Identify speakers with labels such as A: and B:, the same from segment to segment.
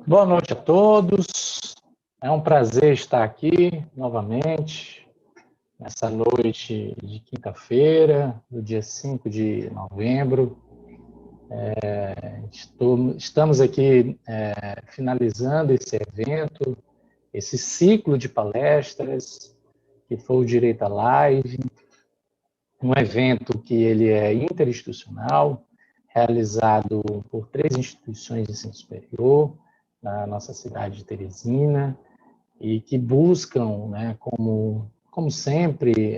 A: Boa noite a todos. É um prazer estar aqui novamente, nessa noite de quinta-feira, do dia 5 de novembro. Estamos aqui finalizando esse evento, esse ciclo de palestras, que foi o Direito à Live, um evento que ele é interinstitucional, realizado por 3 instituições de ensino superior, na nossa cidade de Teresina, e que buscam, né, como sempre,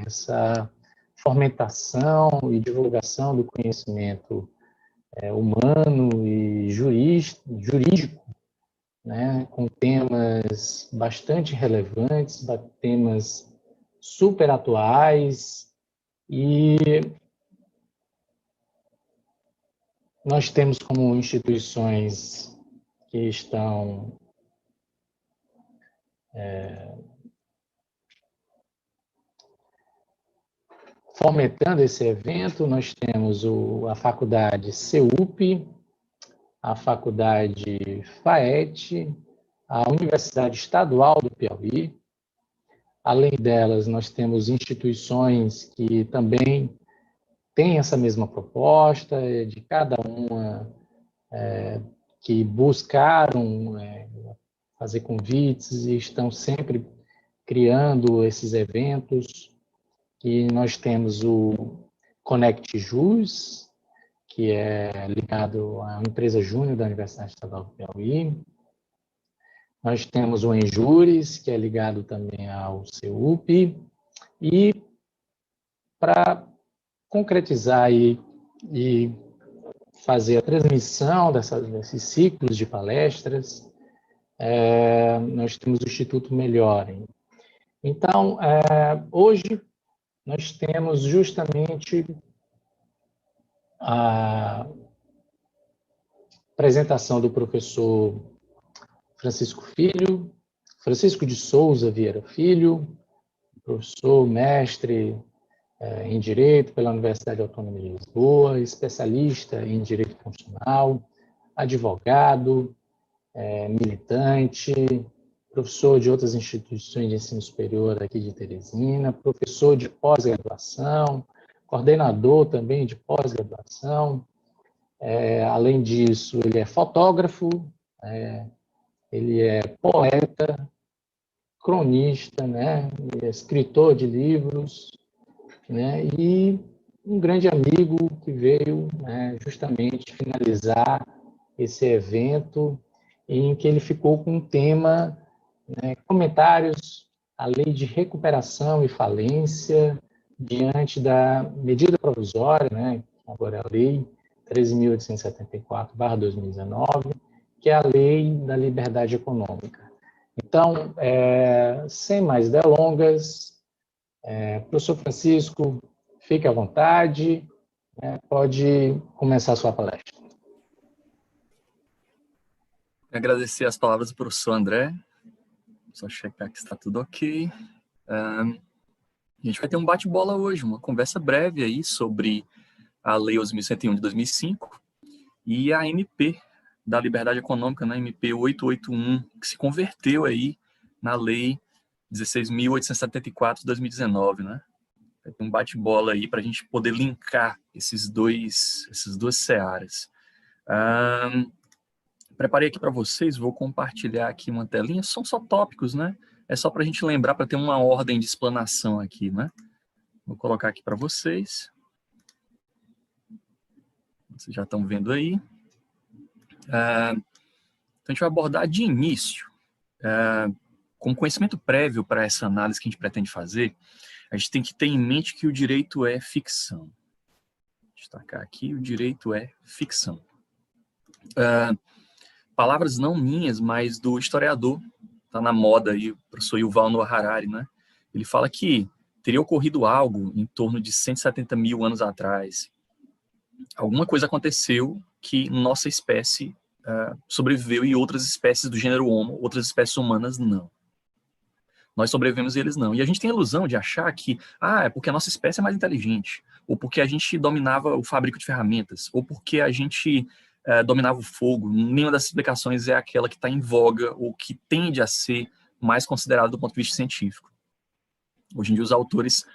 A: essa fomentação e divulgação do conhecimento humano e jurídico, né, com temas bastante relevantes, temas super atuais, e nós temos como instituições que estão fomentando esse evento. Nós temos a faculdade CEUP, a faculdade FAET, a Universidade Estadual do Piauí. Além delas, nós temos instituições que também têm essa mesma proposta, de cada uma que buscaram fazer convites e estão sempre criando esses eventos. E nós temos o Conect Jus, que é ligado à empresa júnior da Universidade Estadual do Piauí. Nós temos o Enjures, que é ligado também ao CEUP. E para concretizar e fazer a transmissão desses ciclos de palestras, nós temos o Instituto Melhorem. Então, hoje nós temos justamente a apresentação do professor Francisco de Souza Vieira Filho, professor, mestre em Direito pela Universidade Autônoma de Lisboa, especialista em Direito Constitucional, advogado, militante, professor de outras instituições de ensino superior aqui de Teresina, professor de pós-graduação, coordenador também de pós-graduação. Além disso, ele é fotógrafo, ele é poeta, cronista, né, escritor de livros, né, e um grande amigo que veio, né, justamente finalizar esse evento, em que ele ficou com um tema, né, comentários à lei de recuperação e falência diante da medida provisória, né, agora é a lei 13.874/2019, que é a lei da liberdade econômica. Então, sem mais delongas, professor Francisco, fique à vontade, pode começar a sua palestra.
B: Agradecer as palavras do professor André, só checar que está tudo ok. A gente vai ter um bate-bola hoje, uma conversa breve aí sobre a Lei 11.101 de 2005 e a MP da Liberdade Econômica, né, MP 881, que se converteu aí na Lei 16.874 de 2019, né? Vai ter um bate-bola aí para a gente poder linkar essas duas searas. Preparei aqui para vocês, vou compartilhar aqui uma telinha, são só tópicos, né? É só para a gente lembrar, para ter uma ordem de explanação aqui, né? Vou colocar aqui para vocês. Vocês já estão vendo aí. Então, a gente vai abordar de início, com conhecimento prévio para essa análise que a gente pretende fazer, a gente tem que ter em mente que o direito é ficção. Vou destacar aqui, o direito é ficção. Palavras não minhas, mas do historiador, está na moda aí, o professor Yuval Noah Harari, né? Ele fala que teria ocorrido algo em torno de 170 mil anos atrás. Alguma coisa aconteceu que nossa espécie sobreviveu e outras espécies do gênero Homo, outras espécies humanas, não. Nós sobrevivemos e eles não. E a gente tem a ilusão de achar que é porque a nossa espécie é mais inteligente, ou porque a gente dominava o fabrico de ferramentas, ou porque a gente dominava o fogo. Nenhuma dessas explicações é aquela que está em voga ou que tende a ser mais considerada do ponto de vista científico. Hoje em dia, os autores,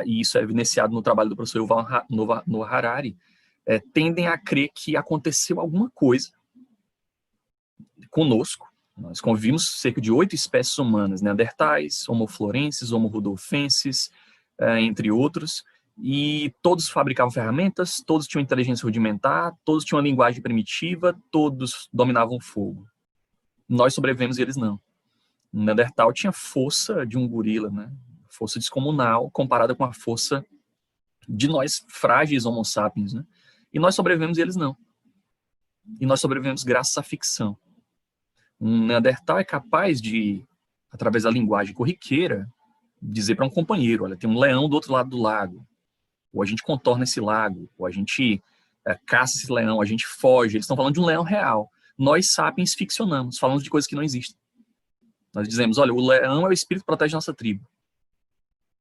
B: e isso é evidenciado no trabalho do professor Yuval Noah Harari, tendem a crer que aconteceu alguma coisa conosco. Nós convivimos cerca de 8 espécies humanas, neandertais, homo florenses, homo rudolfenses, entre outros, e todos fabricavam ferramentas, todos tinham inteligência rudimentar, todos tinham uma linguagem primitiva, todos dominavam fogo. Nós sobrevivemos e eles não. O Neandertal tinha força de um gorila, né? Força descomunal, comparada com a força de nós frágeis homo sapiens, né? E nós sobrevivemos e eles não. E nós sobrevivemos graças à ficção. Um Neandertal é capaz de, através da linguagem corriqueira, dizer para um companheiro, olha, tem um leão do outro lado do lago, ou a gente contorna esse lago, ou a gente caça esse leão, a gente foge. Eles estão falando de um leão real. Nós, sapiens, ficcionamos, falamos de coisas que não existem. Nós dizemos, olha, o leão é o espírito que protege nossa tribo.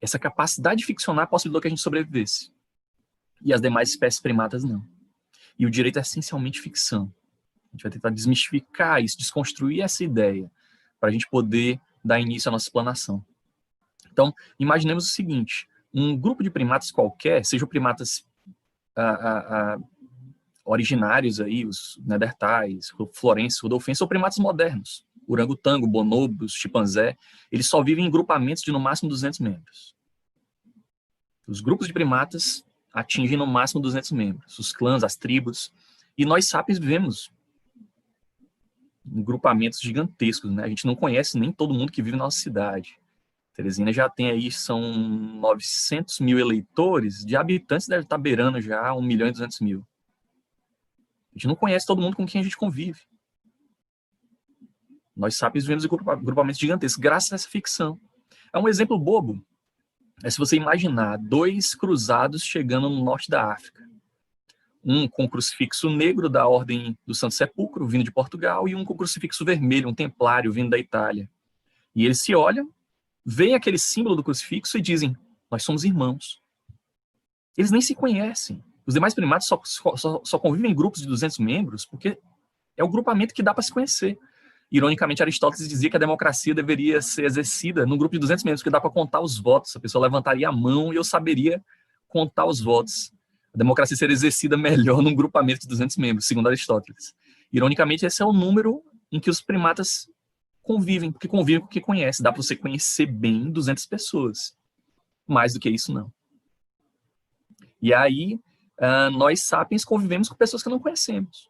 B: Essa capacidade de ficcionar possibilitou que a gente sobrevivesse. E as demais espécies primatas não. E o direito é essencialmente ficção. A gente vai tentar desmistificar isso, desconstruir essa ideia, para a gente poder dar início à nossa explanação. Então, imaginemos o seguinte, um grupo de primatas qualquer, sejam primatas originários, aí, os neandertais, florenses, rudolfenses, ou primatas modernos, orangotango, bonobos, chimpanzé, eles só vivem em grupamentos de no máximo 200 membros. Os grupos de primatas atingem no máximo 200 membros, os clãs, as tribos, e nós sapiens vivemos em grupamentos gigantescos, né? A gente não conhece nem todo mundo que vive na nossa cidade. Teresina já tem aí, são 900 mil eleitores, de habitantes deve estar beirando já 1.200.000. A gente não conhece todo mundo com quem a gente convive. Nós sapiens vivemos em grupamentos gigantescos, graças a essa ficção. É um exemplo bobo. É se você imaginar 2 cruzados chegando no norte da África. Um com crucifixo negro da Ordem do Santo Sepulcro, vindo de Portugal, e um com crucifixo vermelho, um templário, vindo da Itália. E eles se olham, veem aquele símbolo do crucifixo e dizem, nós somos irmãos. Eles nem se conhecem. Os demais primatas só convivem em grupos de 200 membros porque é o grupamento que dá para se conhecer. Ironicamente, Aristóteles dizia que a democracia deveria ser exercida num grupo de 200 membros, porque dá para contar os votos. A pessoa levantaria a mão e eu saberia contar os votos. A democracia seria exercida melhor num grupamento de 200 membros, segundo Aristóteles. Ironicamente, esse é o número em que os primatas convivem, porque convivem com o que conhece. Dá para você conhecer bem 200 pessoas. Mais do que isso, não. E aí, nós, sapiens, convivemos com pessoas que não conhecemos.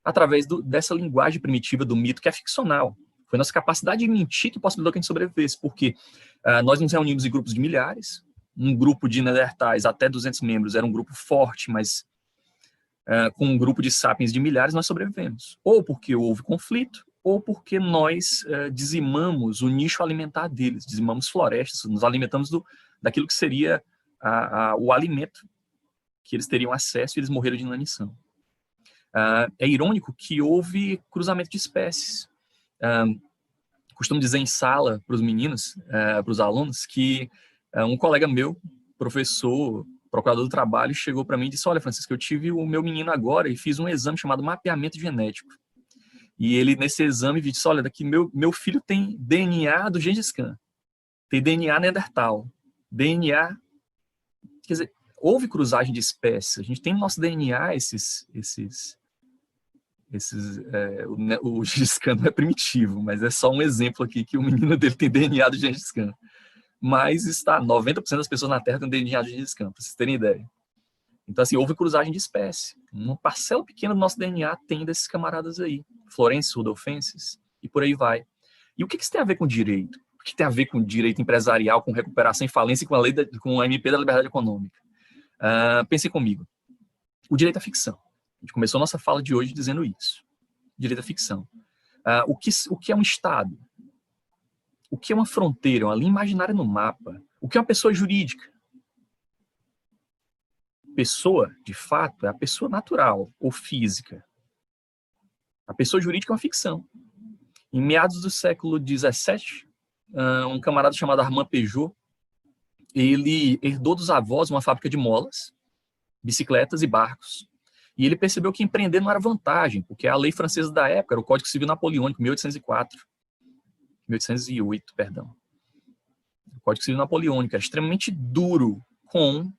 B: Através dessa linguagem primitiva do mito, que é ficcional. Foi nossa capacidade de mentir que possibilitou que a gente sobrevivesse, porque nós nos reunimos em grupos de milhares, um grupo de neandertais até 200 membros era um grupo forte, mas com um grupo de sapiens de milhares nós sobrevivemos. Ou porque houve conflito, ou porque nós dizimamos o nicho alimentar deles, dizimamos florestas, nos alimentamos daquilo que seria o alimento que eles teriam acesso e eles morreram de inanição. É irônico que houve cruzamento de espécies. Costumo dizer em sala para os meninos, para os alunos, que um colega meu, professor, procurador do trabalho, chegou para mim e disse, olha, Francisco, eu tive o meu menino agora e fiz um exame chamado mapeamento genético. E ele, nesse exame, disse, olha, daqui meu filho tem DNA do Gengis Khan, tem DNA neandertal, DNA... Quer dizer, houve cruzagem de espécies, a gente tem no nosso DNA o Gengis Khan não é primitivo, mas é só um exemplo aqui que o menino dele tem DNA do Gengis Khan. Mas 90% das pessoas na Terra têm DNA do Gengis Khan, para vocês terem ideia. Então, assim, houve cruzagem de espécie. Uma parcela pequena do nosso DNA tem desses camaradas aí. Florenses, rudolfenses, e por aí vai. E o que isso tem a ver com direito? O que tem a ver com direito empresarial, com recuperação e falência e com a MP da liberdade econômica? Pensem comigo. O direito à ficção. A gente começou a nossa fala de hoje dizendo isso. Direito à ficção. O que é um Estado? O que é uma fronteira, uma linha imaginária no mapa? O que é uma pessoa jurídica? Pessoa, de fato, é a pessoa natural ou física. A pessoa jurídica é uma ficção. Em meados do século XVII, um camarada chamado Armand Peugeot, ele herdou dos avós uma fábrica de molas, bicicletas e barcos. E ele percebeu que empreender não era vantagem, porque a lei francesa da época era o Código Civil Napoleônico, 1808, perdão. O Código Civil Napoleônico era extremamente duro com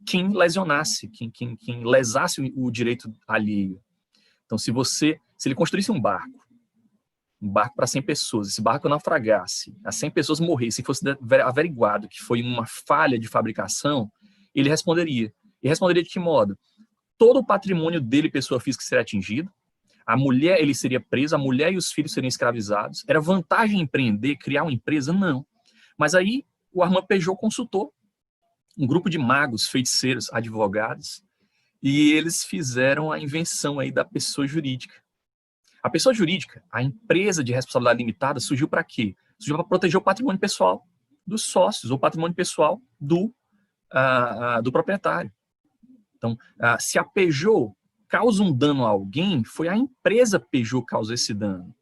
B: quem lesionasse, quem lesasse o direito alheio. Então, se ele construísse um barco para 100 pessoas, esse barco naufragasse, as 100 pessoas morressem, e fosse averiguado que foi uma falha de fabricação, ele responderia. E responderia de que modo? Todo o patrimônio dele, pessoa física, seria atingido, a mulher, ele seria preso, a mulher e os filhos seriam escravizados. Era vantagem empreender, criar uma empresa? Não. Mas aí o Armand Peugeot consultou um grupo de magos, feiticeiros, advogados, e eles fizeram a invenção aí da pessoa jurídica. A pessoa jurídica, a empresa de responsabilidade limitada, surgiu para quê? Surgiu para proteger o patrimônio pessoal dos sócios, ou patrimônio pessoal do proprietário. Então, se a Peugeot causa um dano a alguém, foi a empresa Peugeot que causou esse dano.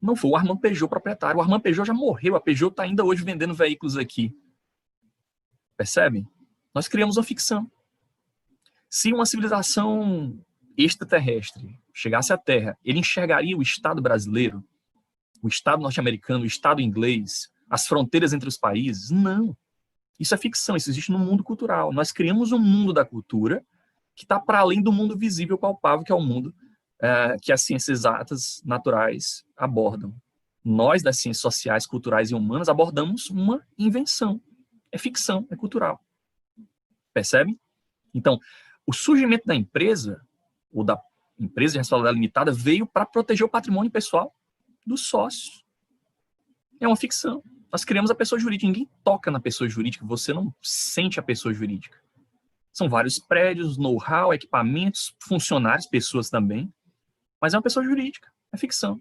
B: Não foi o Armand Peugeot proprietário. O Armand Peugeot já morreu, a Peugeot está ainda hoje vendendo veículos aqui. Percebem? Nós criamos uma ficção. Se uma civilização extraterrestre chegasse à Terra, ele enxergaria o Estado brasileiro, o Estado norte-americano, o Estado inglês, as fronteiras entre os países? Não. Isso é ficção, isso existe no mundo cultural. Nós criamos um mundo da cultura que está para além do mundo visível palpável, que é o mundo que as ciências exatas, naturais, abordam. Nós, das ciências sociais, culturais e humanas, abordamos uma invenção. É ficção, é cultural. Percebe? Então, o surgimento da empresa, ou da empresa de responsabilidade limitada, veio para proteger o patrimônio pessoal dos sócios. É uma ficção. Nós criamos a pessoa jurídica. Ninguém toca na pessoa jurídica, você não sente a pessoa jurídica. São vários prédios, know-how, equipamentos, funcionários, pessoas também. Mas é uma pessoa jurídica, é ficção.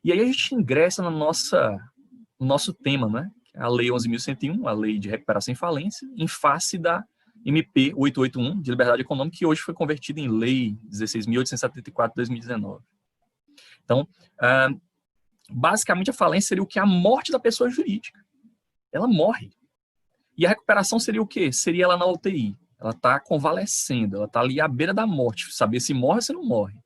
B: E aí a gente ingressa no nosso tema, né? A Lei 11.101, a Lei de Recuperação e Falência, em face da MP 881, de Liberdade Econômica, que hoje foi convertida em Lei 16.874 de 2019. Então, basicamente a falência seria o que? A morte da pessoa jurídica. Ela morre. E a recuperação seria o quê? Seria ela na UTI. Ela está convalescendo, ela está ali à beira da morte, saber se morre ou se não morre.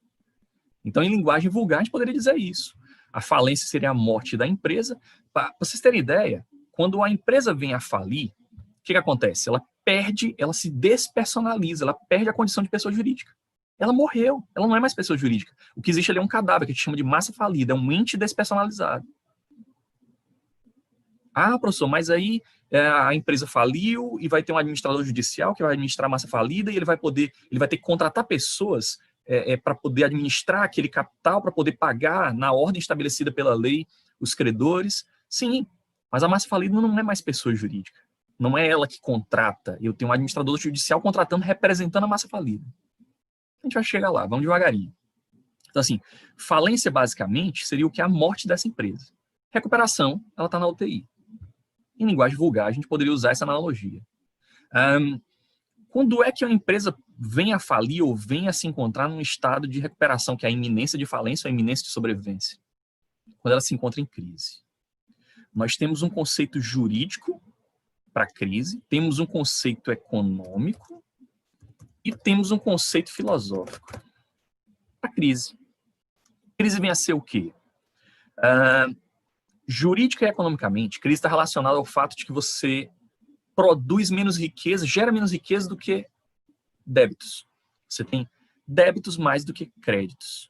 B: Então, em linguagem vulgar, a gente poderia dizer isso. A falência seria a morte da empresa. Para vocês terem ideia, quando a empresa vem a falir, o que acontece? Ela se despersonaliza, ela perde a condição de pessoa jurídica. Ela morreu, ela não é mais pessoa jurídica. O que existe ali é um cadáver, que a gente chama de massa falida, é um ente despersonalizado. Ah, professor, mas aí a empresa faliu e vai ter um administrador judicial que vai administrar a massa falida e ele vai ter que contratar pessoas para poder administrar aquele capital, para poder pagar na ordem estabelecida pela lei os credores. Sim, mas a massa falida não é mais pessoa jurídica. Não é ela que contrata. Eu tenho um administrador judicial contratando, representando a massa falida. A gente vai chegar lá, vamos devagarinho. Então, assim, falência basicamente seria o que é a morte dessa empresa. Recuperação, ela está na UTI. Em linguagem vulgar, a gente poderia usar essa analogia. Quando é que uma empresa vem a falir ou vem a se encontrar num estado de recuperação, que é a iminência de falência ou a iminência de sobrevivência? Quando ela se encontra em crise. Nós temos um conceito jurídico para a crise, temos um conceito econômico e temos um conceito filosófico para a crise. Crise vem a ser o quê? Jurídica e economicamente, crise está relacionada ao fato de que você produz menos riqueza, gera menos riqueza do que débitos. Você tem débitos mais do que créditos.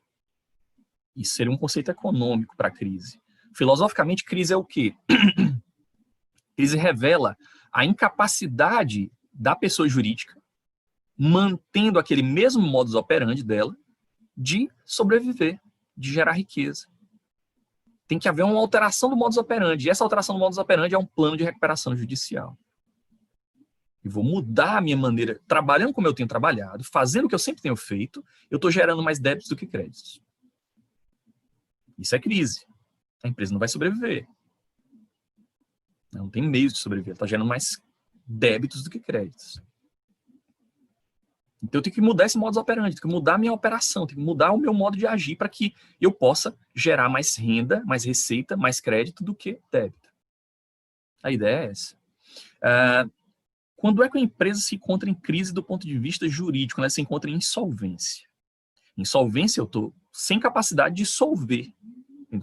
B: Isso seria um conceito econômico para a crise. Filosoficamente, crise é o quê? Crise revela a incapacidade da pessoa jurídica, mantendo aquele mesmo modus operandi dela, de sobreviver, de gerar riqueza. Tem que haver uma alteração do modus operandi. E essa alteração do modus operandi é um plano de recuperação judicial. Eu vou mudar a minha maneira, trabalhando como eu tenho trabalhado, fazendo o que eu sempre tenho feito, eu estou gerando mais débitos do que créditos. Isso é crise. A empresa não vai sobreviver. Não tem meios de sobreviver. Ela está gerando mais débitos do que créditos. Então eu tenho que mudar esse modus operandi, tenho que mudar a minha operação, tenho que mudar o meu modo de agir para que eu possa gerar mais renda, mais receita, mais crédito do que débito. A ideia é essa. Quando é que a empresa se encontra em crise do ponto de vista jurídico? Quando ela se encontra em insolvência. Insolvência, eu estou sem capacidade de solver.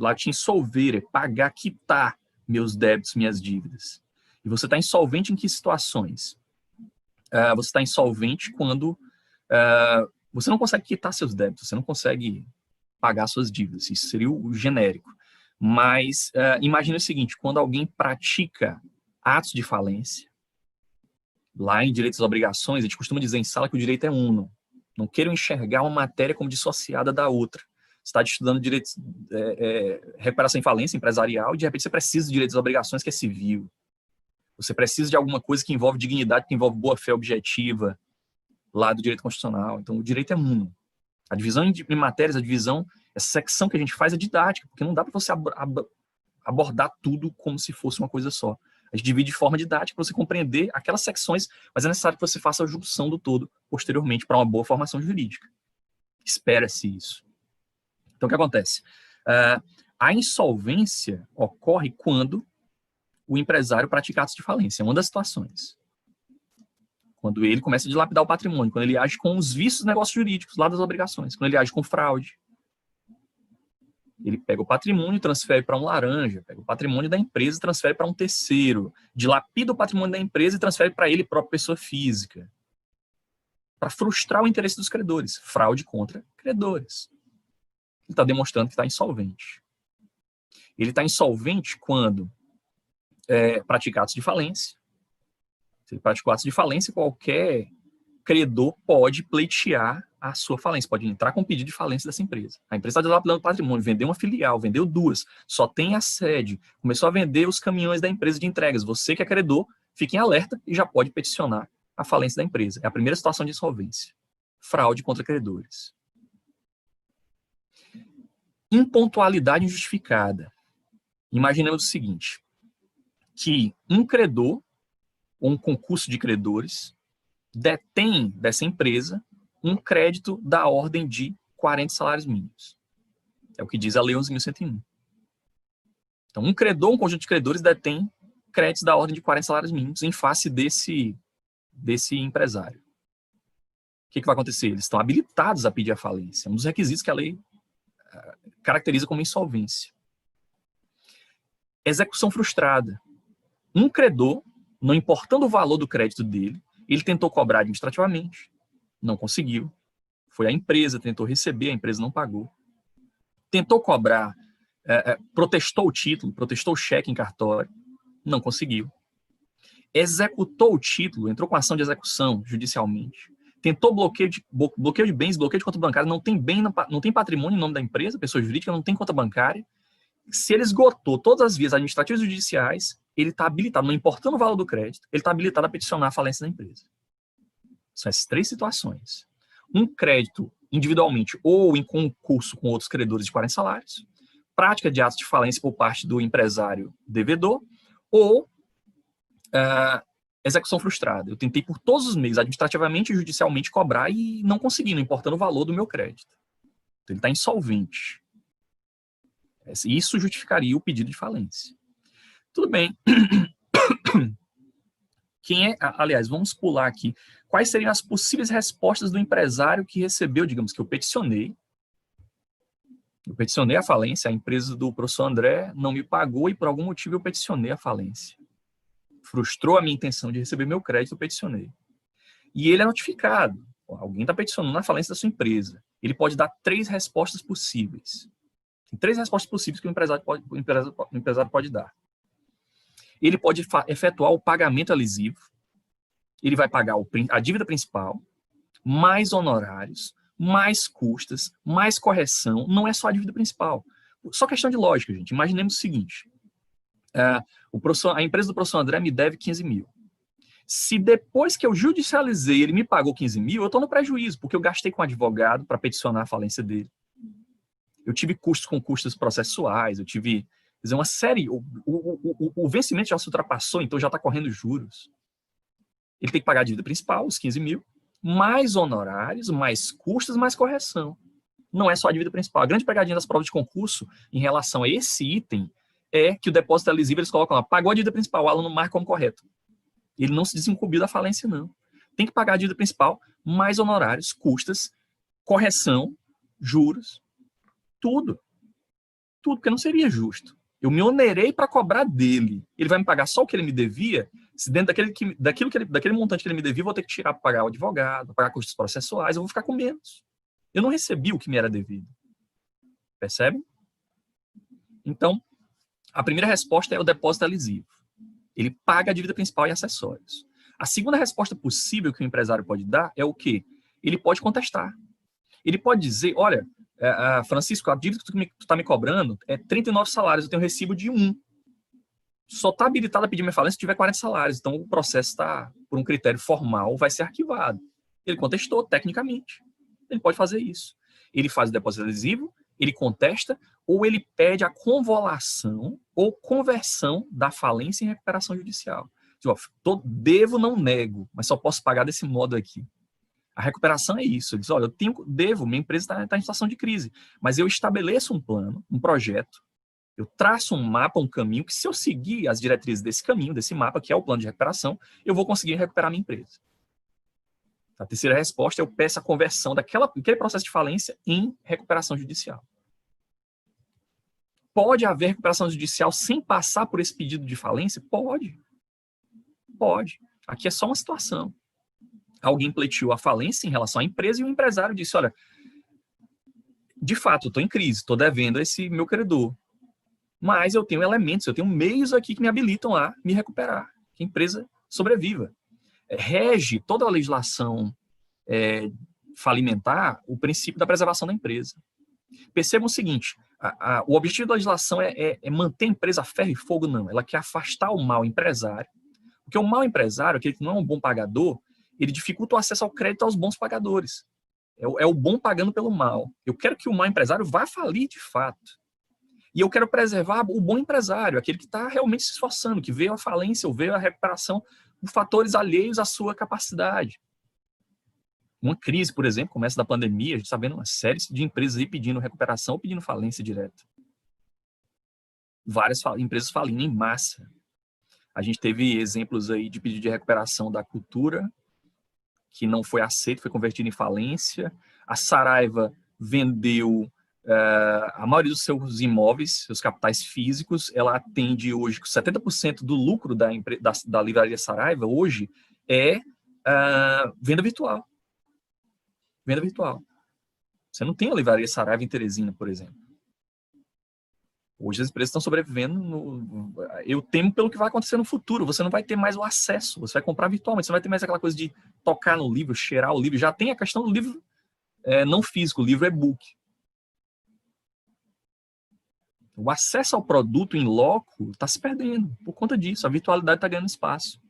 B: Lá tinha insolver, é pagar, quitar meus débitos, minhas dívidas. E você está insolvente em que situações? Você está insolvente quando você não consegue quitar seus débitos, você não consegue pagar suas dívidas. Isso seria o genérico. Mas imagine o seguinte, quando alguém pratica atos de falência, lá em direitos e obrigações, a gente costuma dizer em sala que o direito é uno. Não queiram enxergar uma matéria como dissociada da outra. Você está estudando direitos, recuperação em falência empresarial, e de repente você precisa de direitos e obrigações, que é civil. Você precisa de alguma coisa que envolve dignidade, que envolve boa-fé objetiva, lá do direito constitucional. Então, o direito é uno. A divisão em matérias, essa secção que a gente faz é didática, porque não dá para você abordar tudo como se fosse uma coisa só. A gente divide de forma didática para você compreender aquelas secções, mas é necessário que você faça a junção do todo posteriormente para uma boa formação jurídica. Espera-se isso. Então, o que acontece? A insolvência ocorre quando o empresário pratica atos de falência. É uma das situações. Quando ele começa a dilapidar o patrimônio, quando ele age com os vícios dos negócios jurídicos, lá das obrigações, quando ele age com fraude. Ele pega o patrimônio e transfere para um laranja, pega o patrimônio da empresa e transfere para um terceiro, dilapida o patrimônio da empresa e transfere para ele própria pessoa física, para frustrar o interesse dos credores. Fraude contra credores. Ele está demonstrando que está insolvente. Ele está insolvente quando pratica atos de falência. Se ele praticou atos de falência, qualquer credor pode pleitear a sua falência, pode entrar com pedido de falência dessa empresa. A empresa está dilapidando o patrimônio, vendeu uma filial, vendeu duas, só tem a sede, começou a vender os caminhões da empresa de entregas. Você que é credor, fique em alerta e já pode peticionar a falência da empresa. É a primeira situação de insolvência. Fraude contra credores. Impontualidade injustificada. Imaginemos o seguinte, que um credor, ou um concurso de credores, detém dessa empresa um crédito da ordem de 40 salários mínimos. É o que diz a Lei 11.101. Então, um credor, um conjunto de credores detém créditos da ordem de 40 salários mínimos em face desse empresário. O que vai acontecer? Eles estão habilitados a pedir a falência. É um dos requisitos que a lei caracteriza como insolvência. Execução frustrada. Um credor, não importando o valor do crédito dele, ele tentou cobrar administrativamente, não conseguiu. Foi a empresa, tentou receber, a empresa não pagou. Tentou cobrar, protestou o título, protestou o cheque em cartório, não conseguiu. Executou o título, entrou com ação de execução judicialmente. Tentou bloqueio de bens, bloqueio de conta bancária, não tem patrimônio em nome da empresa, pessoa jurídica, não tem conta bancária. Se ele esgotou todas as vias administrativas e judiciais, ele está habilitado, não importando o valor do crédito, ele está habilitado a peticionar a falência da empresa. São essas três situações. Um crédito individualmente ou em concurso com outros credores de 40 salários, prática de atos de falência por parte do empresário devedor, ou execução frustrada. Eu tentei por todos os meios, administrativamente e judicialmente, cobrar e não consegui, não importando o valor do meu crédito. Então, ele está insolvente. Isso justificaria o pedido de falência. Tudo bem. Aliás, vamos pular aqui. Quais seriam as possíveis respostas do empresário que recebeu, digamos que eu peticionei a falência, a empresa do professor André não me pagou e por algum motivo eu peticionei a falência. Frustrou a minha intenção de receber meu crédito, eu peticionei. E ele é notificado. Alguém está peticionando a falência da sua empresa. Ele pode dar 3 respostas possíveis. Tem 3 respostas possíveis que o empresário pode dar. Ele pode efetuar o pagamento lesivo. Ele vai pagar a dívida principal, mais honorários, mais custas, mais correção. Não é só a dívida principal. Só questão de lógica, gente. Imaginemos o seguinte. A empresa do professor André me deve 15 mil. Se depois que eu judicializei ele me pagou 15 mil, eu estou no prejuízo, porque eu gastei com advogado para peticionar a falência dele. Eu tive custos com custas processuais, eu tive uma série... O vencimento já se ultrapassou, então já está correndo juros. Ele tem que pagar a dívida principal, os 15 mil, mais honorários, mais custas, mais correção. Não é só a dívida principal. A grande pegadinha das provas de concurso em relação a esse item é que o depósito lesivo eles colocam lá, pagou a dívida principal, o aluno marca como correto. Ele não se desincumbiu da falência, não. Tem que pagar a dívida principal, mais honorários, custas, correção, juros, tudo. Tudo, porque não seria justo. Eu me onerei para cobrar dele. Ele vai me pagar só o que ele me devia, se dentro daquele montante que ele me devia, eu vou ter que tirar para pagar o advogado, pagar custos processuais, eu vou ficar com menos. Eu não recebi o que me era devido. Percebe? Então, a primeira resposta é o depósito adesivo. Ele paga a dívida principal e acessórios. A segunda resposta possível que o empresário pode dar é o quê? Ele pode contestar. Ele pode dizer, olha, Francisco, a dívida que tu está me cobrando é 39 salários, eu tenho recibo de 1. Só está habilitado a pedir minha falência se tiver 40 salários. Então, o processo está, por um critério formal, vai ser arquivado. Ele contestou, tecnicamente. Ele pode fazer isso. Ele faz o depósito adesivo, ele contesta, ou ele pede a convolução ou conversão da falência em recuperação judicial. Devo, não nego, mas só posso pagar desse modo aqui. A recuperação é isso. Ele diz, olha, devo, minha empresa está em situação de crise, mas eu estabeleço um plano, um projeto, eu traço um mapa, um caminho, que se eu seguir as diretrizes desse caminho, desse mapa, que é o plano de recuperação, eu vou conseguir recuperar minha empresa. A terceira resposta, eu peço a conversão daquele processo de falência em recuperação judicial. Pode haver recuperação judicial sem passar por esse pedido de falência? Pode. Pode. Aqui é só uma situação. Alguém pleiteou a falência em relação à empresa e o empresário disse, olha, de fato, eu estou em crise, estou devendo a esse meu credor, mas eu tenho elementos, eu tenho meios aqui que me habilitam a me recuperar, que a empresa sobreviva. Rege toda a legislação falimentar o princípio da preservação da empresa. Percebam o seguinte, o objetivo da legislação é manter a empresa a ferro e fogo, não. Ela quer afastar o mau empresário, porque o mau empresário, aquele que não é um bom pagador, ele dificulta o acesso ao crédito aos bons pagadores. É o bom pagando pelo mal. Eu quero que o mau empresário vá falir de fato. E eu quero preservar o bom empresário, aquele que está realmente se esforçando, que veio a falência ou veio a recuperação por fatores alheios à sua capacidade. Uma crise, por exemplo, começa da pandemia, a gente está vendo uma série de empresas aí pedindo recuperação ou pedindo falência direta. Várias empresas falindo em massa. A gente teve exemplos aí de pedido de recuperação da Cultura, que não foi aceito, foi convertido em falência. A Saraiva vendeu a maioria dos seus imóveis, seus capitais físicos. Ela atende hoje, 70% do lucro da livraria Saraiva hoje é venda virtual. Venda virtual. Você não tem a livraria Saraiva em Teresina, por exemplo. Hoje as empresas estão sobrevivendo. Eu temo pelo que vai acontecer no futuro. Você não vai ter mais o acesso. Você vai comprar virtualmente. Você não vai ter mais aquela coisa de tocar no livro, cheirar o livro. Já tem a questão do livro não físico, o livro e-book. O acesso ao produto em loco está se perdendo por conta disso. A virtualidade está ganhando espaço.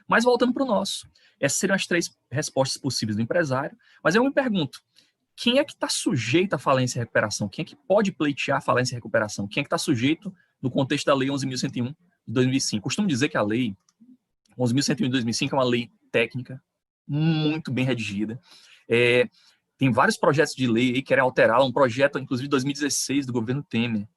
B: Mas voltando para o nosso. Essas seriam as 3 respostas possíveis do empresário. Mas eu me pergunto, quem é que está sujeito à falência e recuperação? Quem é que pode pleitear a falência e recuperação? Quem é que está sujeito no contexto da Lei 11.101 de 2005? Costumo dizer que a Lei 11.101 de 2005 é uma lei técnica, muito bem redigida. Tem vários projetos de lei aí que querem alterá-la, um projeto, inclusive, de 2016, do governo Temer.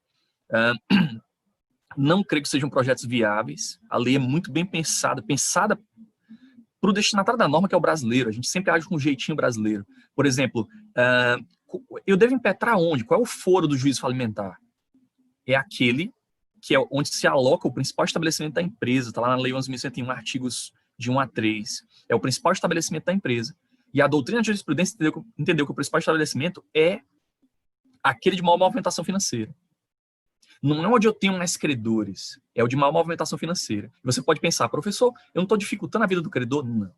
B: Não creio que sejam projetos viáveis. A lei é muito bem pensada para o destinatário da norma, que é o brasileiro. A gente sempre age com um jeitinho brasileiro. Por exemplo, eu devo impetrar onde? Qual é o foro do juízo falimentar? É aquele que é onde se aloca o principal estabelecimento da empresa. Está lá na Lei 11.101, artigos de 1 a 3. É o principal estabelecimento da empresa. E a doutrina de jurisprudência entendeu que o principal estabelecimento é aquele de maior movimentação financeira. Não é onde eu tenho mais credores, é o de maior movimentação financeira. Você pode pensar, professor, eu não estou dificultando a vida do credor? Não.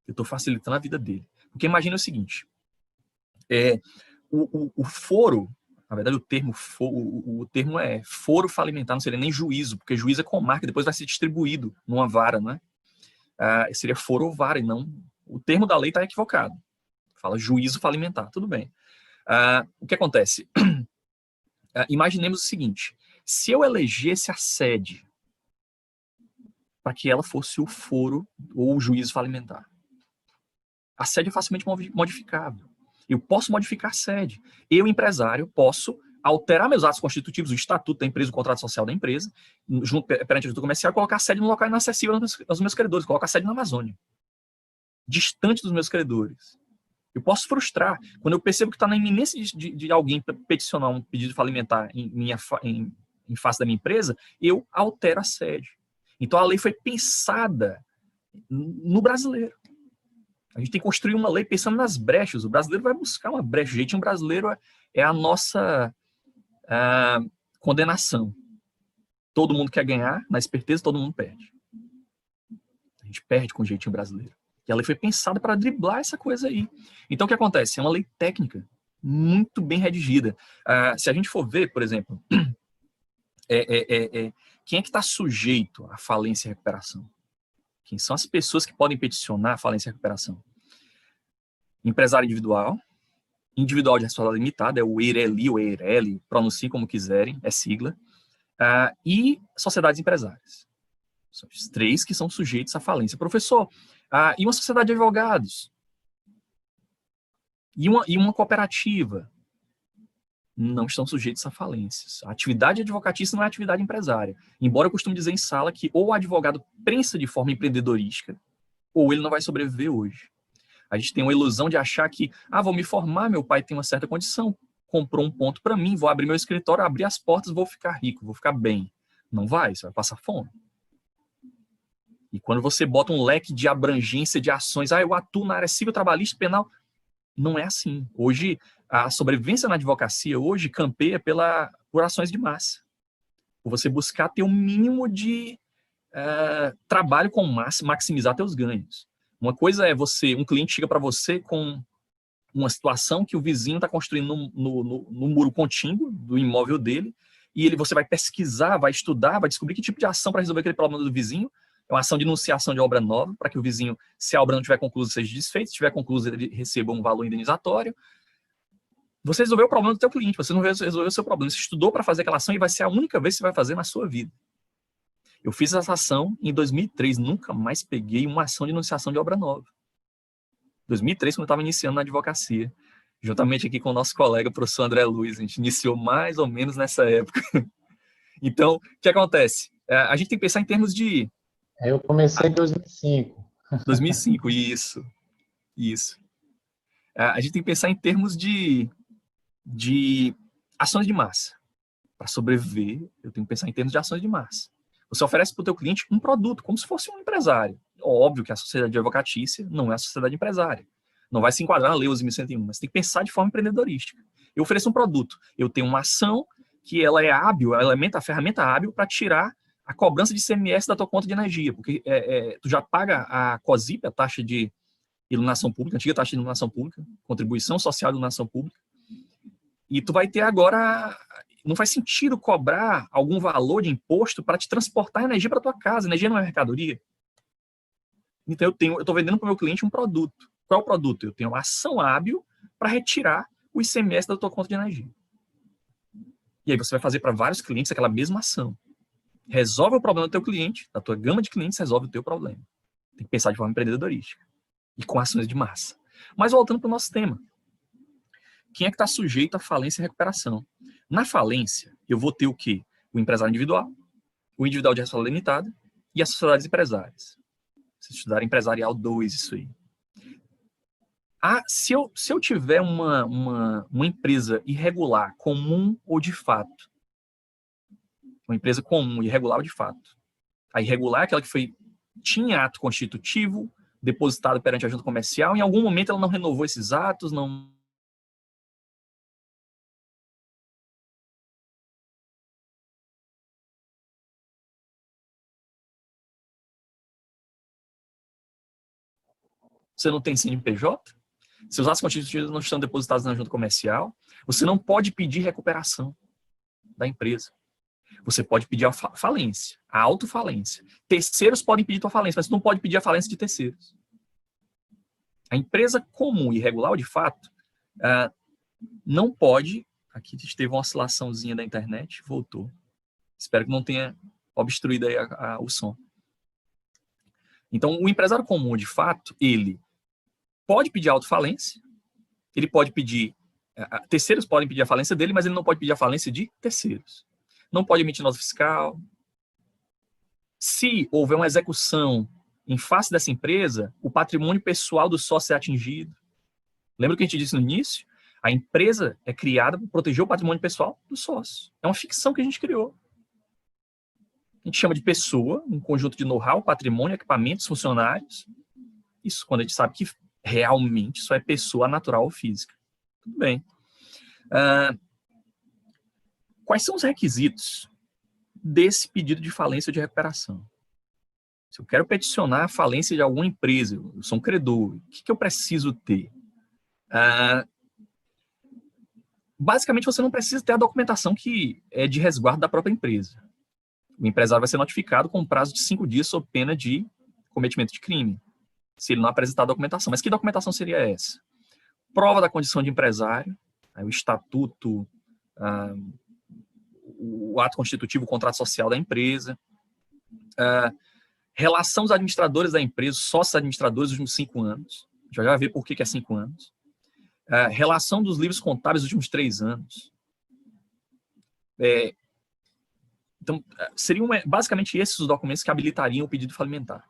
B: Eu estou facilitando a vida dele. Porque imagina o seguinte, o foro, na verdade o termo é foro falimentar, não seria nem juízo, porque juízo é comarca, depois vai ser distribuído numa vara, né? Seria foro ou vara, e não... O termo da lei está equivocado. Fala juízo falimentar, tudo bem. O que acontece? Imaginemos o seguinte, se eu elegesse a sede para que ela fosse o foro ou o juízo falimentar, a sede é facilmente modificável. Eu posso modificar a sede. Eu, empresário, posso alterar meus atos constitutivos, o estatuto da empresa, o contrato social da empresa, junto perante a junta comercial, colocar a sede num local inacessível aos meus credores, colocar a sede na Amazônia, distante dos meus credores. Eu posso frustrar. Quando eu percebo que está na iminência de alguém peticionar um pedido falimentar em face da minha empresa, eu altero a sede. Então, a lei foi pensada no brasileiro. A gente tem que construir uma lei pensando nas brechas. O brasileiro vai buscar uma brecha. O jeitinho brasileiro é a nossa condenação. Todo mundo quer ganhar, na esperteza todo mundo perde. A gente perde com o jeitinho brasileiro. E a lei foi pensada para driblar essa coisa aí. Então, o que acontece? É uma lei técnica, muito bem redigida. Se a gente for ver, por exemplo, quem é que está sujeito à falência e recuperação? Quem são as pessoas que podem peticionar a falência e recuperação? Empresário individual, individual de responsabilidade limitada, é o EIRELI ou EIRELI, pronunciem como quiserem, é sigla, e sociedades empresárias. São os três que são sujeitos à falência. Professor, e uma sociedade de advogados? E uma cooperativa? Não estão sujeitos a falências. A atividade advocatícia não é atividade empresária. Embora eu costume dizer em sala que ou o advogado pensa de forma empreendedorística, ou ele não vai sobreviver hoje. A gente tem uma ilusão de achar que, vou me formar, meu pai tem uma certa condição, comprou um ponto para mim, vou abrir meu escritório, abrir as portas, vou ficar rico, vou ficar bem. Não vai, você vai passar fome. E quando você bota um leque de abrangência de ações, eu atuo na área civil, trabalhista, penal, não é assim. Hoje, a sobrevivência na advocacia hoje campeia por ações de massa. Por você buscar ter um mínimo de trabalho com massa, maximizar teus ganhos. Uma coisa é um cliente chega para você com uma situação que o vizinho está construindo no muro contíguo do imóvel dele, e você vai pesquisar, vai estudar, vai descobrir que tipo de ação para resolver aquele problema do vizinho. É uma ação de enunciação de obra nova, para que o vizinho, se a obra não tiver concluída, seja desfeita, se tiver concluída, ele receba um valor indenizatório. Você resolveu o problema do teu cliente, você não resolveu o seu problema, você estudou para fazer aquela ação e vai ser a única vez que você vai fazer na sua vida. Eu fiz essa ação em 2003, nunca mais peguei uma ação de enunciação de obra nova. 2003, quando eu estava iniciando na advocacia, juntamente aqui com o nosso colega, o professor André Luiz, a gente iniciou mais ou menos nessa época. Então, o que acontece? A gente tem que pensar em termos de...
A: Eu comecei em 2005.
B: 2005, isso. A gente tem que pensar em termos de ações de massa. Para sobreviver, eu tenho que pensar em termos de ações de massa. Você oferece para o teu cliente um produto, como se fosse um empresário. Óbvio que a sociedade advocatícia não é a sociedade empresária. Não vai se enquadrar na Lei 11.101, mas tem que pensar de forma empreendedorística. Eu ofereço um produto, eu tenho uma ação que ela é hábil, a ferramenta hábil para tirar a cobrança de ICMS da tua conta de energia, porque tu já paga a COSIP, a taxa de iluminação pública, a antiga taxa de iluminação pública, contribuição social de iluminação pública, e tu vai ter agora... Não faz sentido cobrar algum valor de imposto para te transportar energia para tua casa. Energia não é mercadoria. Então, eu estou vendendo para o meu cliente um produto. Qual é o produto? Eu tenho uma ação hábil para retirar o ICMS da tua conta de energia. E aí você vai fazer para vários clientes aquela mesma ação. Resolve o problema do teu cliente, da tua gama de clientes, resolve o teu problema. Tem que pensar de forma empreendedorística. E com ações de massa. Mas voltando para o nosso tema. Quem é que está sujeito à falência e recuperação? Na falência, eu vou ter o quê? O empresário individual, o individual de responsabilidade limitada e as sociedades empresárias. Se estudar empresarial 2, isso aí. Se eu tiver uma empresa irregular, comum ou de fato, uma empresa comum, irregular ou de fato, a irregular é aquela que tinha ato constitutivo, depositado perante a junta comercial, em algum momento ela não renovou esses atos, não... Você não tem CNPJ, seus atos constitutivos não estão depositados na junta comercial, você não pode pedir recuperação da empresa. Você pode pedir a falência, a autofalência. Terceiros podem pedir tua falência, mas você não pode pedir a falência de terceiros. A empresa comum e irregular, de fato, não pode... Aqui teve uma oscilaçãozinha da internet, voltou. Espero que não tenha obstruído aí o som. Então, o empresário comum, de fato, ele pode pedir autofalência, ele pode pedir terceiros podem pedir a falência dele, mas ele não pode pedir a falência de terceiros. Não pode emitir nota fiscal. Se houver uma execução em face dessa empresa, o patrimônio pessoal do sócio é atingido. Lembra o que a gente disse no início? A empresa é criada para proteger o patrimônio pessoal do sócio. É uma ficção que a gente criou. A gente chama de pessoa, um conjunto de know-how, patrimônio, equipamentos, funcionários. Isso quando a gente sabe que realmente só é pessoa natural ou física. Tudo bem. Quais são os requisitos desse pedido de falência ou de recuperação? Se eu quero peticionar a falência de alguma empresa, eu sou um credor, o que eu preciso ter? Basicamente, você não precisa ter a documentação que é de resguardo da própria empresa. O empresário vai ser notificado com um prazo de 5 dias sob pena de cometimento de crime, se ele não apresentar a documentação. Mas que documentação seria essa? Prova da condição de empresário, o estatuto, o ato constitutivo, o contrato social da empresa, relação dos administradores da empresa, sócios administradores dos últimos 5 anos. Já vai ver por que é 5 anos. Relação dos livros contábeis dos últimos 3 anos. Então, seriam basicamente esses os documentos que habilitariam o pedido falimentar.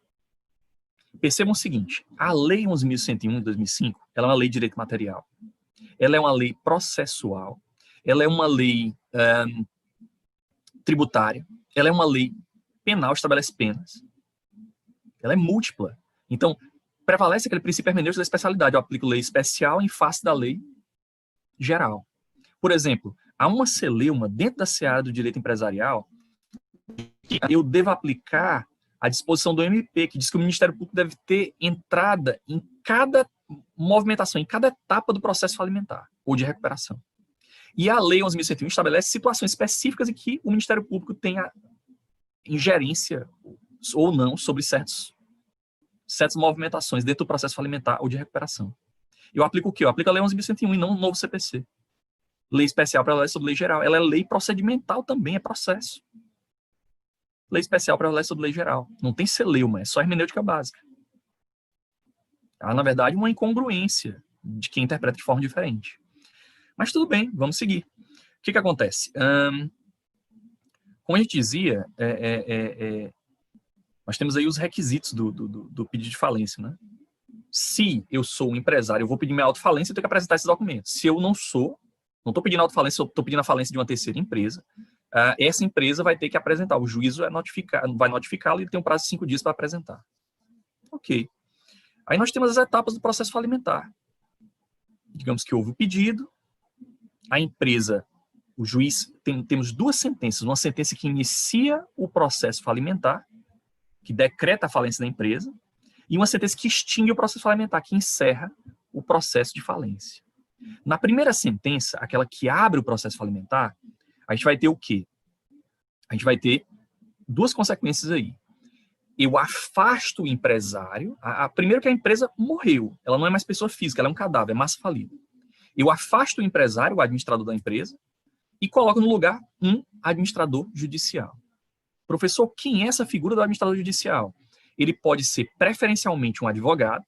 B: Percebam o seguinte, a Lei 11.101 de 2005, ela é uma lei de direito material. Ela é uma lei processual, ela é uma lei tributária, ela é uma lei penal, estabelece penas. Ela é múltipla. Então, prevalece aquele princípio hermenêutico da especialidade. Eu aplico lei especial em face da lei geral. Por exemplo, há uma celeuma dentro da seara do direito empresarial que eu devo aplicar a disposição do MP, que diz que o Ministério Público deve ter entrada em cada movimentação, em cada etapa do processo falimentar ou de recuperação. E a Lei 11.101 estabelece situações específicas em que o Ministério Público tenha ingerência ou não sobre certas movimentações dentro do processo falimentar ou de recuperação. Eu aplico o quê? Eu aplico a Lei 11.101 e não o novo CPC. Lei especial para a lei sobre lei geral. Ela é lei procedimental também, é processo. Lei especial para a lei sobre lei geral. Não tem celeuma, é só hermenêutica básica. Há, na verdade, uma incongruência de quem interpreta de forma diferente. Mas tudo bem, vamos seguir. O que acontece? Como a gente dizia, nós temos aí os requisitos do pedido de falência, né? Se eu sou um empresário, eu vou pedir minha autofalência, eu tenho que apresentar esses documentos. Se eu não sou, não estou pedindo autofalência, eu estou pedindo a falência de uma terceira empresa, essa empresa vai ter que apresentar. O juízo vai notificá-lo e ele tem um prazo de 5 dias para apresentar. Ok. Aí nós temos as etapas do processo falimentar. Digamos que houve o pedido, a empresa, o juiz, temos 2 sentenças. Uma sentença que inicia o processo falimentar, que decreta a falência da empresa, e uma sentença que extingue o processo falimentar, que encerra o processo de falência. Na primeira sentença, aquela que abre o processo falimentar, a gente vai ter o quê? A gente vai ter 2 consequências aí. Eu afasto o empresário, primeiro que a empresa morreu, ela não é mais pessoa física, ela é um cadáver, é massa falida. Eu afasto o empresário, o administrador da empresa, e coloco no lugar um administrador judicial. Professor, quem é essa figura do administrador judicial? Ele pode ser preferencialmente um advogado,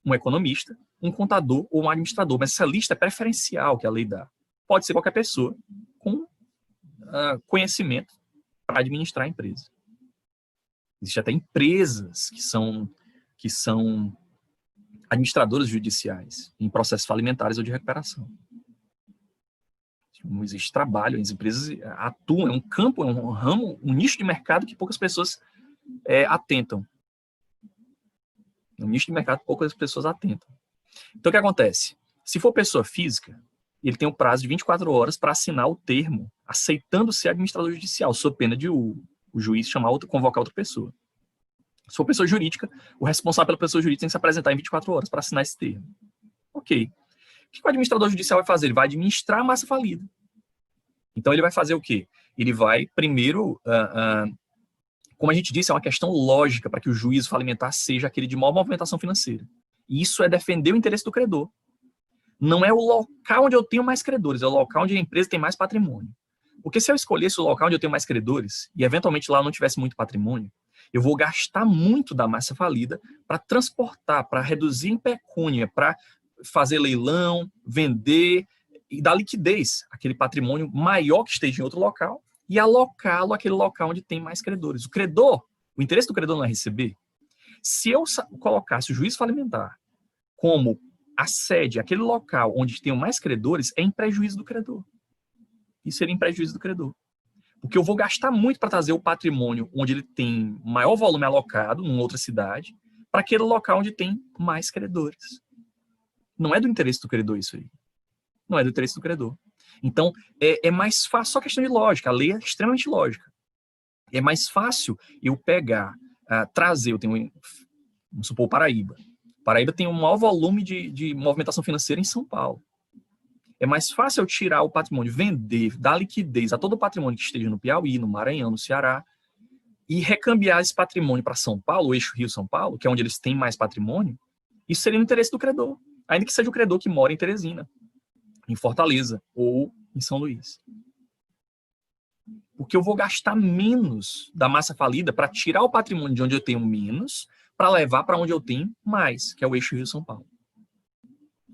B: um economista, um contador ou um administrador, mas essa lista é preferencial que a lei dá. Pode ser qualquer pessoa com conhecimento para administrar a empresa. Existem até empresas que são administradoras judiciais em processos falimentares ou de recuperação. Não existe trabalho, as empresas atuam, é um campo, é um ramo, um nicho de mercado que poucas pessoas atentam. É um nicho de mercado que poucas pessoas atentam. Então, o que acontece? Se for pessoa física, ele tem um prazo de 24 horas para assinar o termo, aceitando ser administrador judicial, sob pena de o juiz convocar outra pessoa. Se for pessoa jurídica, o responsável pela pessoa jurídica tem que se apresentar em 24 horas para assinar esse termo. Ok. O que o administrador judicial vai fazer? Ele vai administrar a massa falida. Então, ele vai fazer o quê? Ele vai, primeiro, como a gente disse, é uma questão lógica para que o juízo falimentar seja aquele de maior movimentação financeira. E isso é defender o interesse do credor. Não é o local onde eu tenho mais credores, é o local onde a empresa tem mais patrimônio. Porque se eu escolhesse o local onde eu tenho mais credores, e eventualmente lá eu não tivesse muito patrimônio, eu vou gastar muito da massa falida para transportar, para reduzir em pecúnia, para fazer leilão, vender, e da liquidez, aquele patrimônio maior que esteja em outro local, e alocá-lo àquele local onde tem mais credores. O interesse do credor não é receber. Se eu colocasse o juízo falimentar como a sede, aquele local onde tem mais credores, é em prejuízo do credor. Isso seria em prejuízo do credor. Porque eu vou gastar muito para trazer o patrimônio onde ele tem maior volume alocado, numa outra cidade, para aquele local onde tem mais credores. Não é do interesse do credor isso aí. Não é do interesse do credor. Então, é mais fácil, só questão de lógica. A lei é extremamente lógica. É mais fácil eu pegar, trazer, eu tenho, vamos supor, Paraíba. Paraíba tem o maior volume de movimentação financeira em São Paulo. É mais fácil eu tirar o patrimônio, vender, dar liquidez a todo o patrimônio que esteja no Piauí, no Maranhão, no Ceará, e recambiar esse patrimônio para São Paulo, o eixo Rio-São Paulo, que é onde eles têm mais patrimônio. Isso seria no interesse do credor. Ainda que seja o credor que mora em Teresina, em Fortaleza ou em São Luís. Porque eu vou gastar menos da massa falida para tirar o patrimônio de onde eu tenho menos, para levar para onde eu tenho mais, que é o eixo Rio-São Paulo.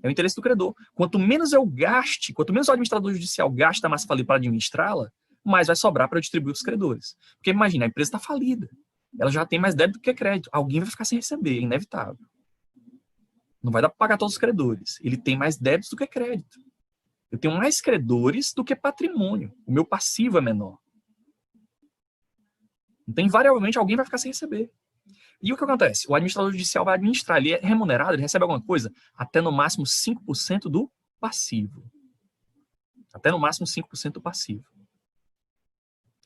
B: É o interesse do credor. Quanto menos eu gaste, quanto menos o administrador judicial gasta a massa falida para administrá-la, mais vai sobrar para eu distribuir os credores. Porque imagina, a empresa está falida. Ela já tem mais débito do que crédito. Alguém vai ficar sem receber, é inevitável. Não vai dar para pagar todos os credores. Ele tem mais débitos do que crédito. Eu tenho mais credores do que patrimônio. O meu passivo é menor. Então, invariavelmente, alguém vai ficar sem receber. E o que acontece? O administrador judicial vai administrar, ele é remunerado, ele recebe alguma coisa até no máximo 5% do passivo. Até no máximo 5% do passivo.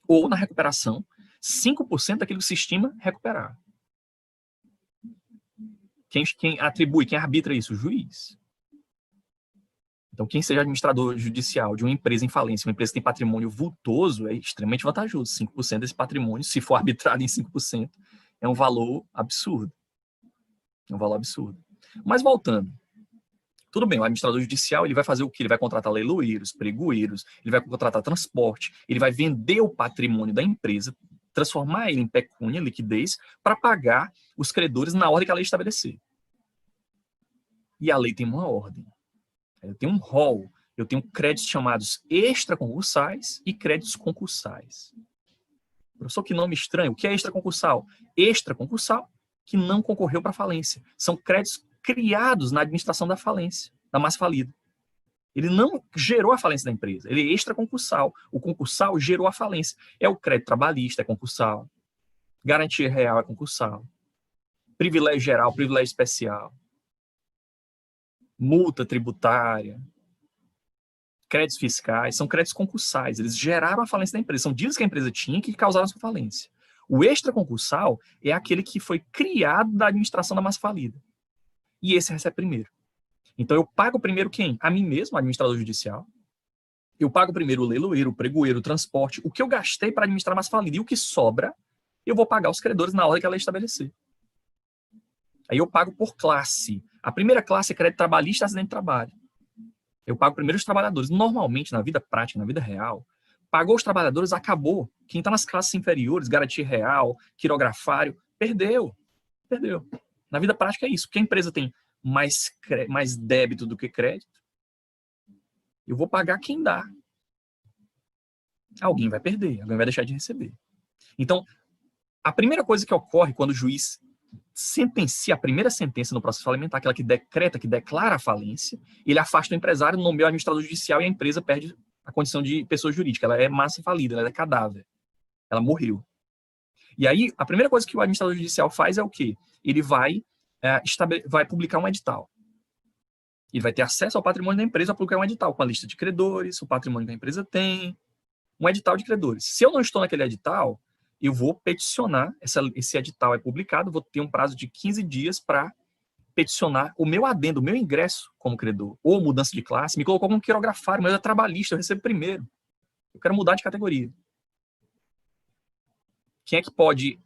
B: Ou, na recuperação, 5% daquilo que se estima recuperar. Quem atribui, quem arbitra isso? O juiz. Então, quem seja administrador judicial de uma empresa em falência, uma empresa que tem patrimônio vultoso, é extremamente vantajoso. 5% desse patrimônio, se for arbitrado em 5%, é um valor absurdo. É um valor absurdo. Mas voltando. Tudo bem, o administrador judicial ele vai fazer o quê? Ele vai contratar leiloeiros, pregoeiros, ele vai contratar transporte, ele vai vender o patrimônio da empresa, transformar ele em pecúnia, liquidez, para pagar os credores na ordem que a lei estabelecer. E a lei tem uma ordem. Eu tenho um rol, eu tenho créditos chamados extraconcursais e créditos concursais. Professor, que nome estranho. O que é extraconcursal? Extraconcursal que não concorreu para a falência. São créditos criados na administração da falência, da massa falida. Ele não gerou a falência da empresa, ele é extraconcursal. O concursal gerou a falência. É o crédito trabalhista, é concursal. Garantia real é concursal. Privilégio geral, privilégio especial. Multa tributária. Créditos fiscais, são créditos concursais. Eles geraram a falência da empresa. São dívidas que a empresa tinha que causaram a sua falência. O extraconcursal é aquele que foi criado da administração da massa falida. E esse recebe primeiro. Então eu pago primeiro quem? A mim mesmo, o administrador judicial. Eu pago primeiro o leiloeiro, o pregoeiro, o transporte, o que eu gastei para administrar a massa falida. E o que sobra, eu vou pagar os credores na ordem que a lei estabelecer. Aí eu pago por classe. A primeira classe é crédito trabalhista e acidente de trabalho. Eu pago primeiro os trabalhadores. Normalmente, na vida prática, na vida real, pagou os trabalhadores, acabou. Quem está nas classes inferiores, garantia real, quirografário, perdeu. Perdeu. Na vida prática é isso. Porque a empresa tem mais débito do que crédito, eu vou pagar quem dá. Alguém vai perder, alguém vai deixar de receber. Então, a primeira coisa que ocorre quando o juiz sentencia a primeira sentença no processo falimentar, aquela que decreta, que declara a falência, ele afasta o empresário, nomeia o administrador judicial e a empresa perde a condição de pessoa jurídica. Ela é massa falida, ela é cadáver. Ela morreu. E aí, a primeira coisa que o administrador judicial faz é o quê? Ele vai publicar um edital. Ele vai ter acesso ao patrimônio da empresa para publicar um edital com a lista de credores, o patrimônio que a empresa tem, um edital de credores. Se eu não estou naquele edital, eu vou peticionar, esse edital é publicado, vou ter um prazo de 15 dias para peticionar o meu adendo, o meu ingresso como credor, ou mudança de classe, me colocou como quirografário, mas é trabalhista, eu recebo primeiro. Eu quero mudar de categoria. Quem é que pode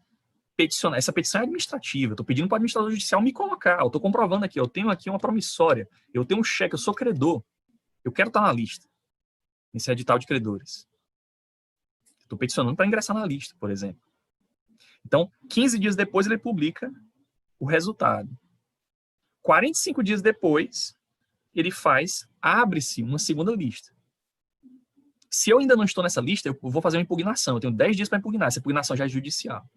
B: peticionar? Essa petição é administrativa, eu estou pedindo para o administrador judicial me colocar, eu estou comprovando aqui, eu tenho aqui uma promissória, eu tenho um cheque, eu sou credor, eu quero estar na lista, nesse edital de credores. Estou peticionando para ingressar na lista, por exemplo. Então, 15 dias depois ele publica o resultado. 45 dias depois, ele faz abre-se uma segunda lista. Se eu ainda não estou nessa lista, eu vou fazer uma impugnação. Eu tenho 10 dias para impugnar. Essa impugnação já é judicial.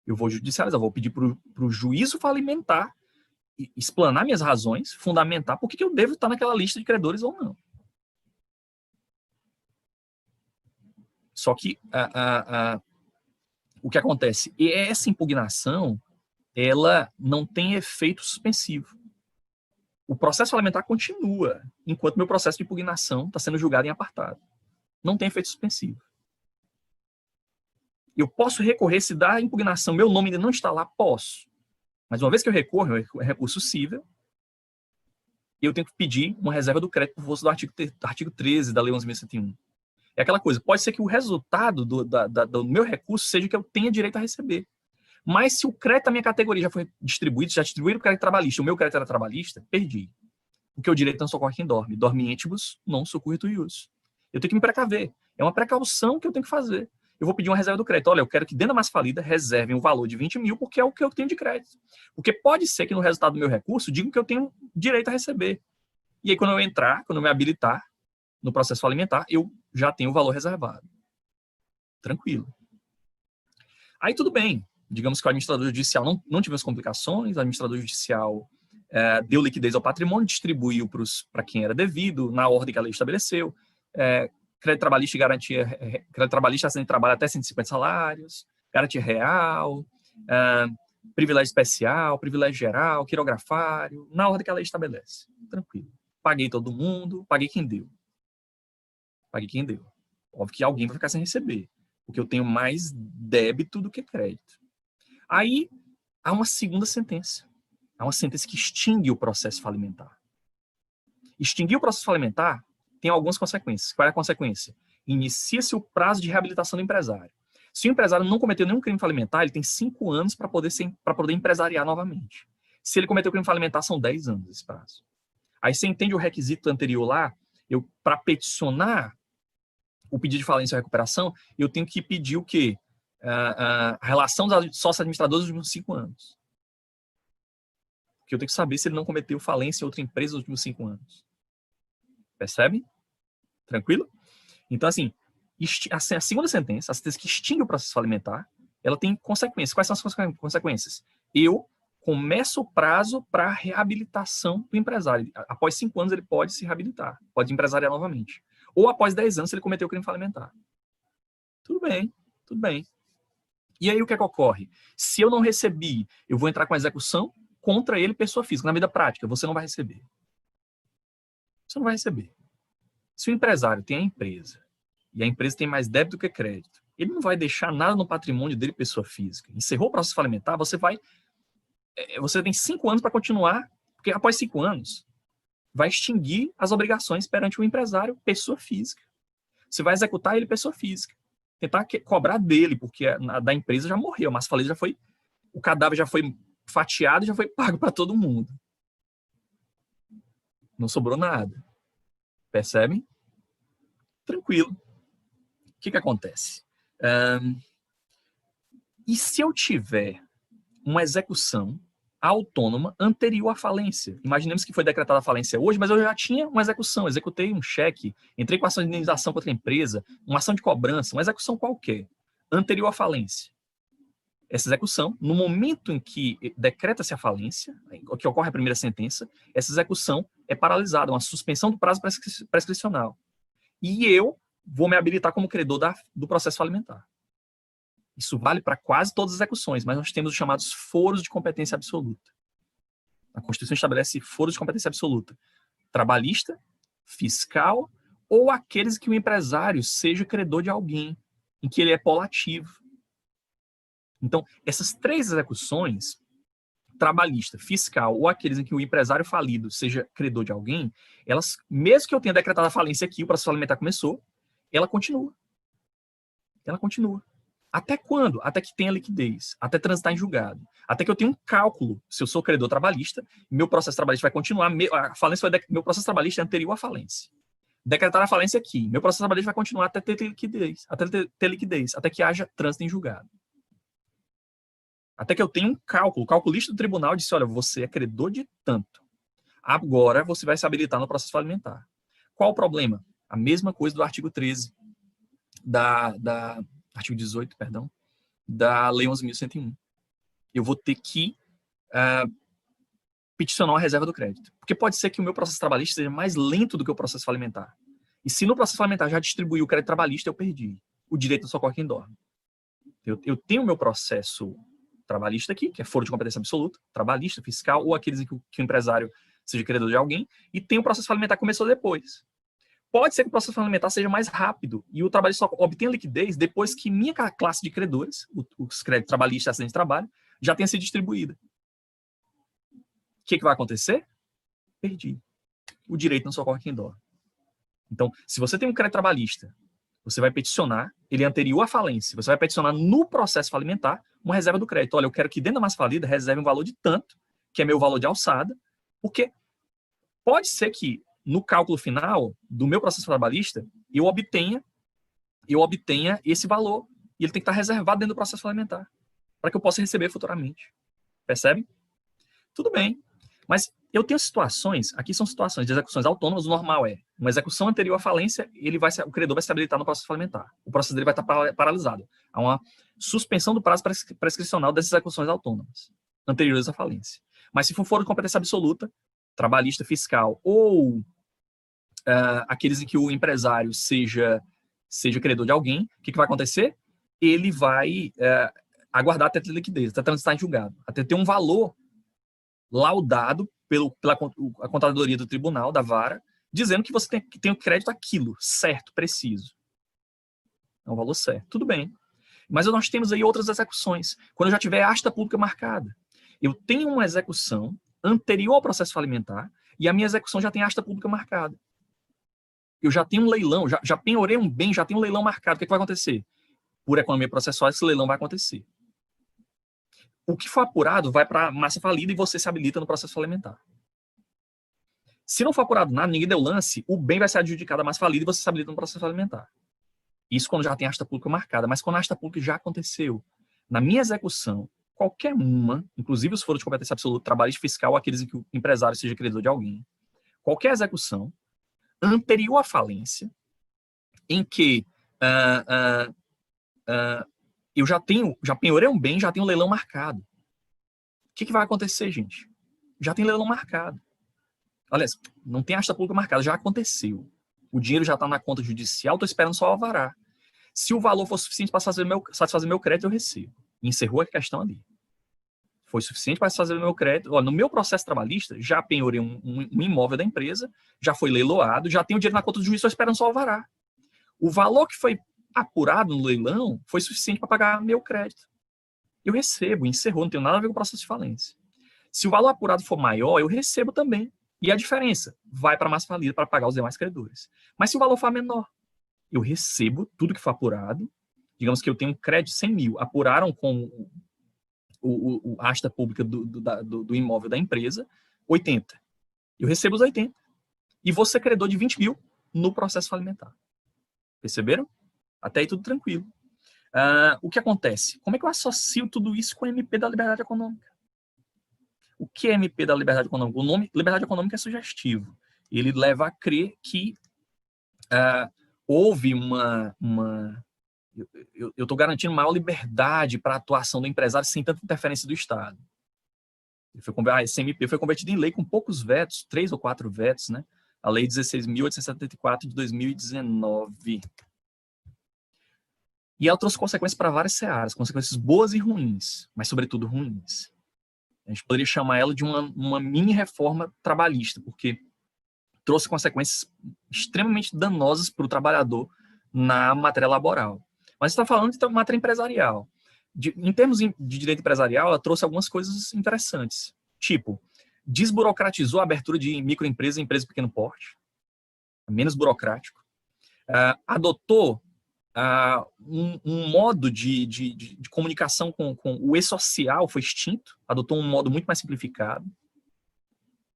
B: Eu vou judicializar, vou pedir para o juízo falimentar, explanar minhas razões, fundamentar por que eu devo estar naquela lista de credores ou não. Só que o que acontece? Essa impugnação, ela não tem efeito suspensivo. O processo falimentar continua, enquanto meu processo de impugnação está sendo julgado em apartado. Não tem efeito suspensivo. Eu posso recorrer, se da impugnação meu nome ainda não está lá, posso. Mas uma vez que eu recorro, é recurso cível, eu tenho que pedir uma reserva do crédito por força do artigo 13 da Lei 11.101. É aquela coisa, pode ser que o resultado do meu recurso seja que eu tenha direito a receber. Mas se o crédito da minha categoria já foi distribuído, já distribuíram o crédito trabalhista, o meu crédito era trabalhista, perdi. Porque o direito não socorre quem dorme. Dormientibus non succurritur ius. Eu tenho que me precaver. É uma precaução que eu tenho que fazer. Eu vou pedir uma reserva do crédito. Olha, eu quero que dentro da massa falida reservem um valor de 20 mil, porque é o que eu tenho de crédito. Porque pode ser que no resultado do meu recurso digam que eu tenho direito a receber. E aí, quando eu me habilitar no processo falimentar, eu já tenho o valor reservado. Tranquilo. Aí tudo bem. Digamos que o administrador judicial não tivemos complicações, o administrador judicial deu liquidez ao patrimônio, distribuiu para quem era devido, na ordem que a lei estabeleceu. Crédito trabalhista e garantia, crédito trabalhista acidente de trabalho até 150 salários, garantia real, privilégio especial, privilégio geral, quirografário, na ordem que a lei estabelece. Tranquilo. Paguei todo mundo, paguei quem deu. Paguei quem deu. Óbvio que alguém vai ficar sem receber, porque eu tenho mais débito do que crédito. Aí, há uma segunda sentença. Há uma sentença que extingue o processo falimentar. Extinguir o processo falimentar tem algumas consequências. Qual é a consequência? Inicia-se o prazo de reabilitação do empresário. Se o empresário não cometeu nenhum crime falimentar, ele tem 5 anos para poder empresariar novamente. Se ele cometeu crime falimentar, são 10 anos esse prazo. Aí você entende o requisito anterior lá? Para peticionar o pedido de falência ou recuperação, eu tenho que pedir o quê? A relação dos sócios-administradores nos últimos 5 anos. Porque eu tenho que saber se ele não cometeu falência em outra empresa nos últimos 5 anos. Percebe? Tranquilo? Então, assim, a segunda sentença, a sentença que extingue o processo falimentar, ela tem consequências. Quais são as consequências? Eu começo o prazo para a reabilitação do empresário. Após 5 anos, ele pode se reabilitar, pode empresariar novamente. Ou após 10 anos, se ele cometeu o crime falimentar. Tudo bem, tudo bem. E aí, o que é que ocorre? Se eu não recebi, eu vou entrar com a execução contra ele, pessoa física. Na vida prática, você não vai receber. Você não vai receber. Se o empresário tem a empresa, e a empresa tem mais débito que crédito, ele não vai deixar nada no patrimônio dele, pessoa física. Encerrou o processo falimentar, você tem 5 anos para continuar, porque após 5 anos, vai extinguir as obrigações perante o empresário, pessoa física. Você vai executar ele, pessoa física. Tentar cobrar dele, porque da empresa já morreu, mas o cadáver já foi fatiado e já foi pago para todo mundo. Não sobrou nada. Percebem? Tranquilo. O que acontece? E se eu tiver uma execução autônoma anterior à falência? Imaginemos que foi decretada a falência hoje, mas eu já tinha uma execução, executei um cheque, entrei com ação de indenização contra a empresa, uma ação de cobrança, uma execução qualquer, anterior à falência. Essa execução, no momento em que decreta-se a falência, que ocorre a primeira sentença, essa execução é paralisada, uma suspensão do prazo prescricional. E eu vou me habilitar como credor do processo falimentar. Isso vale para quase todas as execuções, mas nós temos os chamados foros de competência absoluta. A Constituição estabelece foros de competência absoluta. Trabalhista, fiscal, ou aqueles que o empresário seja credor de alguém, em que ele é polativo. Então, essas 3 execuções, trabalhista, fiscal, ou aqueles em que o empresário falido seja credor de alguém, elas, mesmo que eu tenha decretado a falência aqui, o processo falimentar começou, ela continua. Ela continua. Até quando? Até que tenha liquidez, até transitar em julgado, até que eu tenha um cálculo, se eu sou credor trabalhista, meu processo trabalhista vai continuar, meu processo trabalhista é anterior à falência. Decretar a falência aqui, meu processo trabalhista vai continuar até ter liquidez, até que haja trânsito em julgado. Até que eu tenha um cálculo, o calculista do tribunal disse, olha, você é credor de tanto. Agora você vai se habilitar no processo falimentar. Qual o problema? A mesma coisa do artigo 13, artigo 18, perdão, da Lei 11.101. Eu vou ter que peticionar a reserva do crédito. Porque pode ser que o meu processo trabalhista seja mais lento do que o processo falimentar. E se no processo falimentar já distribuiu o crédito trabalhista, eu perdi. O direito não socorre quem dorme. Eu tenho o meu processo trabalhista aqui, que é foro de competência absoluta, trabalhista, fiscal, ou aqueles em que o empresário seja credor de alguém, e tem o processo falimentar que começou depois. Pode ser que o processo falimentar seja mais rápido e o trabalhista só obtenha liquidez depois que minha classe de credores, os créditos trabalhistas e acidente de trabalho, já tenha sido distribuída. O que vai acontecer? Perdi. O direito não socorre quem dorme. Então, se você tem um crédito trabalhista, você vai peticionar, ele é anterior à falência, você vai peticionar no processo falimentar uma reserva do crédito. Olha, eu quero que dentro da massa falida reserve um valor de tanto, que é meu valor de alçada, porque pode ser que no cálculo final do meu processo trabalhista eu obtenha esse valor e ele tem que estar reservado dentro do processo falimentar para que eu possa receber futuramente. Percebe? Tudo bem. Mas eu tenho situações, aqui são situações de execuções autônomas, o normal é uma execução anterior à falência, o credor vai se habilitar no processo falimentar. O processo dele vai estar paralisado. Há uma suspensão do prazo prescricional dessas execuções autônomas, anteriores à falência. Mas se for foro de competência absoluta, trabalhista, fiscal, ou aqueles em que o empresário seja credor de alguém, o que vai acontecer? Ele vai aguardar até ter liquidez, até transitar em julgado, até ter um valor laudado pela contadoria do tribunal, da vara, dizendo que você tem o crédito aquilo, certo, preciso. É um valor certo. Tudo bem. Mas nós temos aí outras execuções. Quando eu já tiver asta pública marcada, eu tenho uma execução anterior ao processo falimentar e a minha execução já tem asta pública marcada. Eu já tenho um leilão, já penhorei um bem, já tenho um leilão marcado. O que vai acontecer? Por economia processual, esse leilão vai acontecer. O que for apurado vai para a massa falida e você se habilita no processo falimentar. Se não for apurado nada, ninguém deu lance, o bem vai ser adjudicado à massa falida e você se habilita no processo falimentar. Isso quando já tem asta pública marcada. Mas quando a asta pública já aconteceu, na minha execução, qualquer uma, inclusive os foros de competência absoluta, trabalhista, fiscal, aqueles em que o empresário seja credor de alguém, qualquer execução anterior à falência, em que eu já penhorei um bem, já tenho um leilão marcado. O que vai acontecer, gente? Já tem leilão marcado. Aliás, não tem asta pública marcada, já aconteceu. O dinheiro já está na conta judicial, estou esperando só o alvará. Se o valor for suficiente para satisfazer meu crédito, eu recebo. E encerrou a questão ali. Foi suficiente para satisfazer meu crédito. No meu processo trabalhista, já penhorei um imóvel da empresa, já foi leiloado, já tenho o dinheiro na conta do juiz, estou esperando só o alvará. O valor que foi apurado no leilão foi suficiente para pagar meu crédito. Eu recebo, encerrou, não tem nada a ver com o processo de falência. Se o valor apurado for maior, eu recebo também. E a diferença vai para a massa falida para pagar os demais credores. Mas se o valor for menor, eu recebo tudo que for apurado. Digamos que eu tenho um crédito de 100 mil, apuraram com a asta pública do imóvel da empresa, 80. Eu recebo os 80. E vou ser credor de 20 mil no processo falimentar. Perceberam? Até aí tudo tranquilo. O que acontece? Como é que eu associo tudo isso com o MP da liberdade econômica? O que é MP da liberdade econômica? O nome liberdade econômica é sugestivo. Ele leva a crer que houve eu estou garantindo maior liberdade para a atuação do empresário sem tanta interferência do Estado. Esse MP foi convertido em lei com poucos vetos, 3 ou 4 vetos, né? A Lei 16.874 de 2019. E ela trouxe consequências para várias searas, consequências boas e ruins, mas sobretudo ruins. A gente poderia chamar ela de uma mini reforma trabalhista, porque trouxe consequências extremamente danosas para o trabalhador na matéria laboral. Mas está falando de matéria empresarial. Em termos de direito empresarial, ela trouxe algumas coisas interessantes. Tipo, desburocratizou a abertura de microempresas e empresas de pequeno porte, menos burocrático. Adotou um modo de comunicação com o e-social, foi extinto, adotou um modo muito mais simplificado.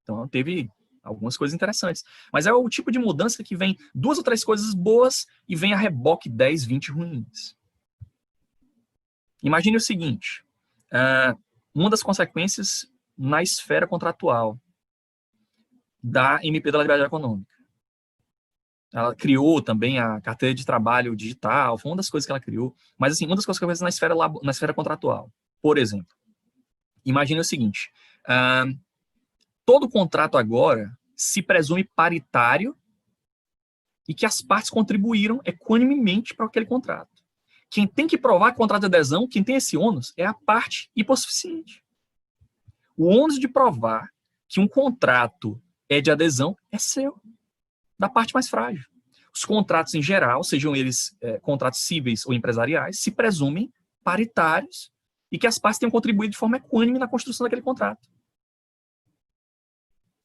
B: Então, teve algumas coisas interessantes. Mas é o tipo de mudança que vem 2 ou 3 coisas boas e vem a reboque 10, 20 ruins. Imagine o seguinte, uma das consequências na esfera contratual. da MP da Liberdade Econômica. Ela criou também a carteira de trabalho digital, foi uma das coisas que ela criou, mas assim, uma das coisas que acontece na esfera contratual. Por exemplo, imagine o seguinte, todo contrato agora se presume paritário e que as partes contribuíram equanimemente para aquele contrato. Quem tem que provar que o contrato de adesão, quem tem esse ônus, é a parte hipossuficiente. O ônus de provar que um contrato é de adesão é seu, da parte mais frágil. Os contratos em geral, sejam eles contratos cíveis ou empresariais, se presumem paritários e que as partes tenham contribuído de forma equânime na construção daquele contrato.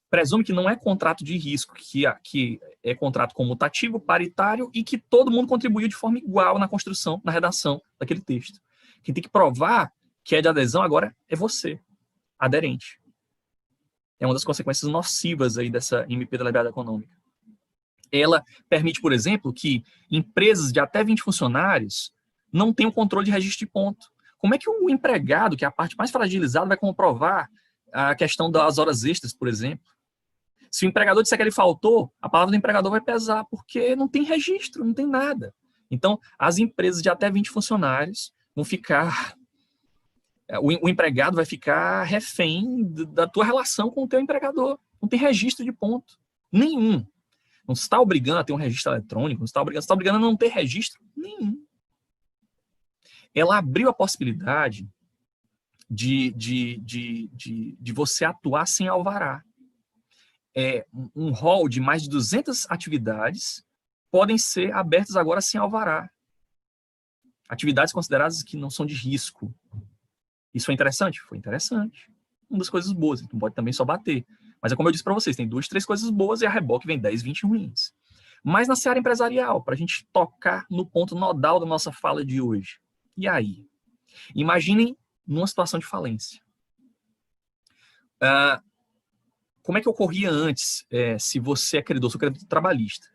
B: Presume que não é contrato de risco, que é contrato comutativo, paritário e que todo mundo contribuiu de forma igual na construção, na redação daquele texto. Quem tem que provar que é de adesão agora é você, aderente. É uma das consequências nocivas aí dessa MP da Liberdade Econômica. Ela permite, por exemplo, que empresas de até 20 funcionários não tenham controle de registro de ponto. Como é que o empregado, que é a parte mais fragilizada, vai comprovar a questão das horas extras, por exemplo? Se o empregador disser que ele faltou, a palavra do empregador vai pesar, porque não tem registro, não tem nada. Então, as empresas de até 20 funcionários vão ficar... O empregado vai ficar refém da tua relação com o teu empregador. Não tem registro de ponto. Nenhum. Não se está obrigando a ter um registro eletrônico, não se está obrigando a não ter registro nenhum. Ela abriu a possibilidade de você atuar sem alvará. Um rol de mais de 200 atividades podem ser abertas agora sem alvará. Atividades consideradas que não são de risco. Isso foi interessante? Foi interessante. Uma das coisas boas, não pode também só bater. Mas é como eu disse para vocês, tem 2, 3 coisas boas e a reboque vem 10, 20 ruins. Mas na seara empresarial, para a gente tocar no ponto nodal da nossa fala de hoje. E aí? Imaginem numa situação de falência. Como é que ocorria antes, se você é credor, sou credor trabalhista?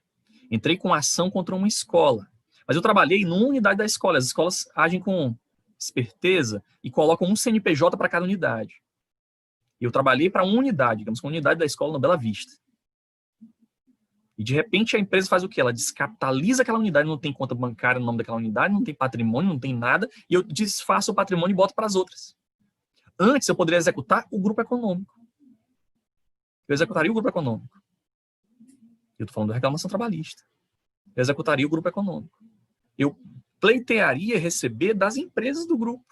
B: Entrei com ação contra uma escola. Mas eu trabalhei numa unidade da escola. As escolas agem com esperteza e colocam um CNPJ para cada unidade. Eu trabalhei para uma unidade, digamos, uma unidade da escola no Bela Vista. E, de repente, a empresa faz o quê? Ela descapitaliza aquela unidade, não tem conta bancária no nome daquela unidade, não tem patrimônio, não tem nada, e eu desfaço o patrimônio e boto para as outras. Antes, eu poderia executar o grupo econômico. Eu executaria o grupo econômico. Eu estou falando da reclamação trabalhista. Eu executaria o grupo econômico. Eu pleitearia receber das empresas do grupo.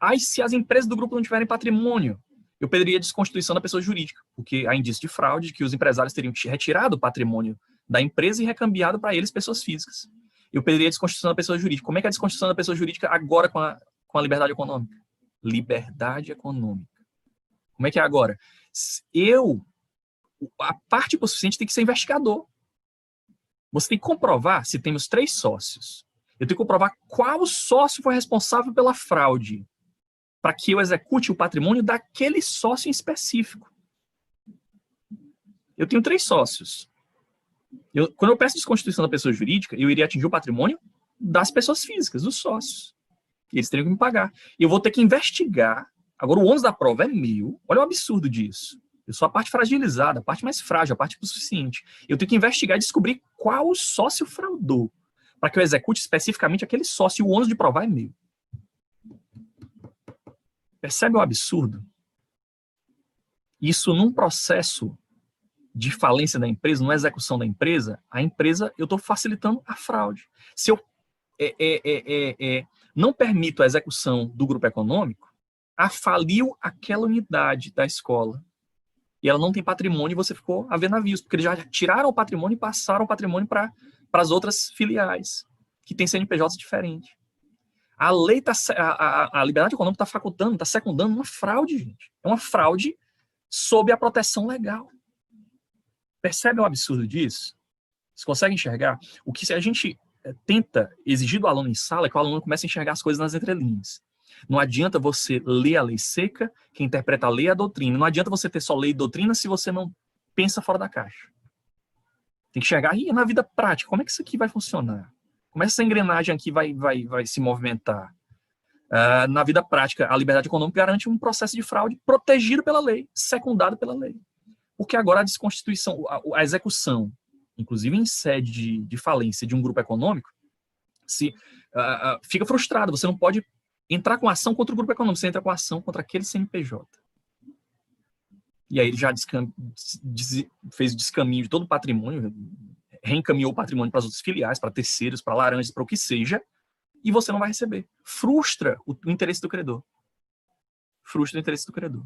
B: Aí, se as empresas do grupo não tiverem patrimônio, eu pediria desconstituição da pessoa jurídica, porque há indício de fraude, de que os empresários teriam retirado o patrimônio da empresa e recambiado para eles pessoas físicas. Eu pediria desconstituição da pessoa jurídica. Como é que é a desconstituição da pessoa jurídica agora com a liberdade econômica? Liberdade econômica. Como é que é agora? A parte hipossuficiente tem que ser investigador. Você tem que comprovar se temos 3 sócios. Eu tenho que comprovar qual sócio foi responsável pela fraude, para que eu execute o patrimônio daquele sócio em específico. Eu tenho 3 sócios. Quando eu peço desconstituição da pessoa jurídica, eu iria atingir o patrimônio das pessoas físicas, dos sócios. E eles teriam que me pagar. E eu vou ter que investigar. Agora, o ônus da prova é meu. Olha o absurdo disso. Eu sou a parte fragilizada, a parte mais frágil, a parte hipossuficiente. Eu tenho que investigar e descobrir qual sócio fraudou, para que eu execute especificamente aquele sócio. E o ônus de provar é meu. Percebe o absurdo? Isso num processo de falência da empresa, numa execução da empresa, eu estou facilitando a fraude. Se eu não permito a execução do grupo econômico, faliu aquela unidade da escola. E ela não tem patrimônio e você ficou a ver navios, porque eles já tiraram o patrimônio e passaram o patrimônio para as outras filiais, que têm CNPJs diferentes. A lei a liberdade econômica está facultando, está secundando uma fraude, gente. É uma fraude sob a proteção legal. Percebe o absurdo disso? Vocês conseguem enxergar? O que a gente tenta exigir do aluno em sala é que o aluno comece a enxergar as coisas nas entrelinhas. Não adianta você ler a lei seca, quem interpreta a lei é a doutrina. Não adianta você ter só lei e doutrina se você não pensa fora da caixa. Tem que enxergar na vida prática. Como é que isso aqui vai funcionar? Como essa engrenagem aqui vai se movimentar? Na vida prática, a liberdade econômica garante um processo de fraude protegido pela lei, secundado pela lei. porque agora a desconstituição, a execução, inclusive em sede de falência de um grupo econômico, fica frustrado. Você não pode entrar com ação contra o grupo econômico, você entra com ação contra aquele CNPJ. E aí ele já fez o descaminho de todo o patrimônio, reencaminhou o patrimônio para as outras filiais, para terceiros, para laranjas, para o que seja, e você não vai receber. Frustra o interesse do credor. Frustra o interesse do credor.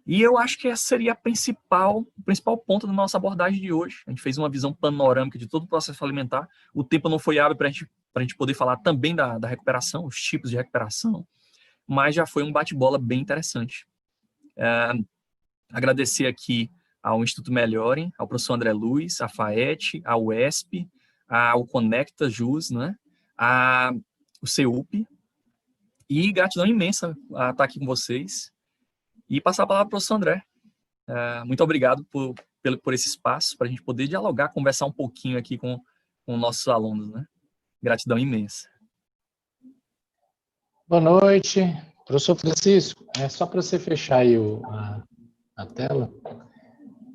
B: E eu acho que essa seria o principal ponto da nossa abordagem de hoje. A gente fez uma visão panorâmica de todo o processo alimentar. O tempo não foi hábil para a gente poder falar também da recuperação, os tipos de recuperação, mas já foi um bate-bola bem interessante. Agradecer aqui ao Instituto Melhorem, ao professor André Luiz, à FAET, ao UESP, ao Conecta Jus, né? ao CEUP, e gratidão imensa a estar aqui com vocês. E passar a palavra para o professor André. Muito obrigado por esse espaço, para a gente poder dialogar, conversar um pouquinho aqui com nossos alunos, né? Gratidão imensa.
A: Boa noite, professor Francisco. Só para você fechar aí a tela.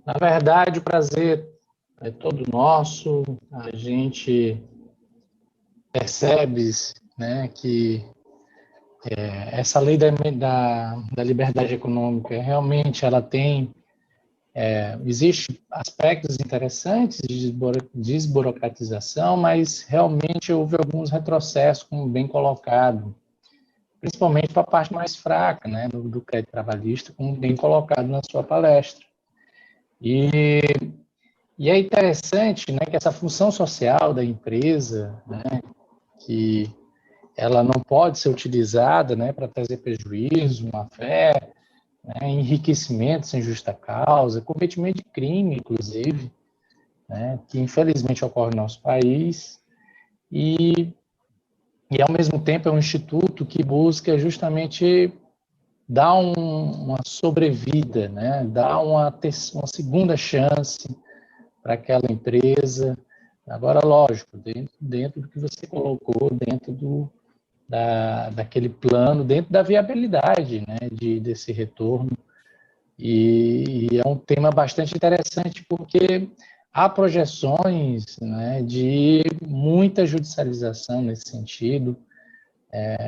A: Na verdade, o prazer é todo nosso. A gente percebe, né, que essa lei da liberdade econômica, realmente ela tem, existe aspectos interessantes de desburocratização, mas realmente houve alguns retrocessos, como bem colocado, principalmente para a parte mais fraca, né, do crédito trabalhista, como bem colocado na sua palestra. E é interessante, né, que essa função social da empresa, né, que ela não pode ser utilizada, né, para trazer prejuízo, má-fé, né, enriquecimento sem justa causa, cometimento de crime, inclusive, né, que infelizmente ocorre no nosso país, e ao mesmo tempo é um instituto que busca justamente dar uma sobrevida, né, dar uma segunda chance para aquela empresa. Agora, lógico, dentro do que você colocou, dentro daquele plano, dentro da viabilidade, né, desse retorno. E é um tema bastante interessante, porque há projeções, né, de muita judicialização nesse sentido,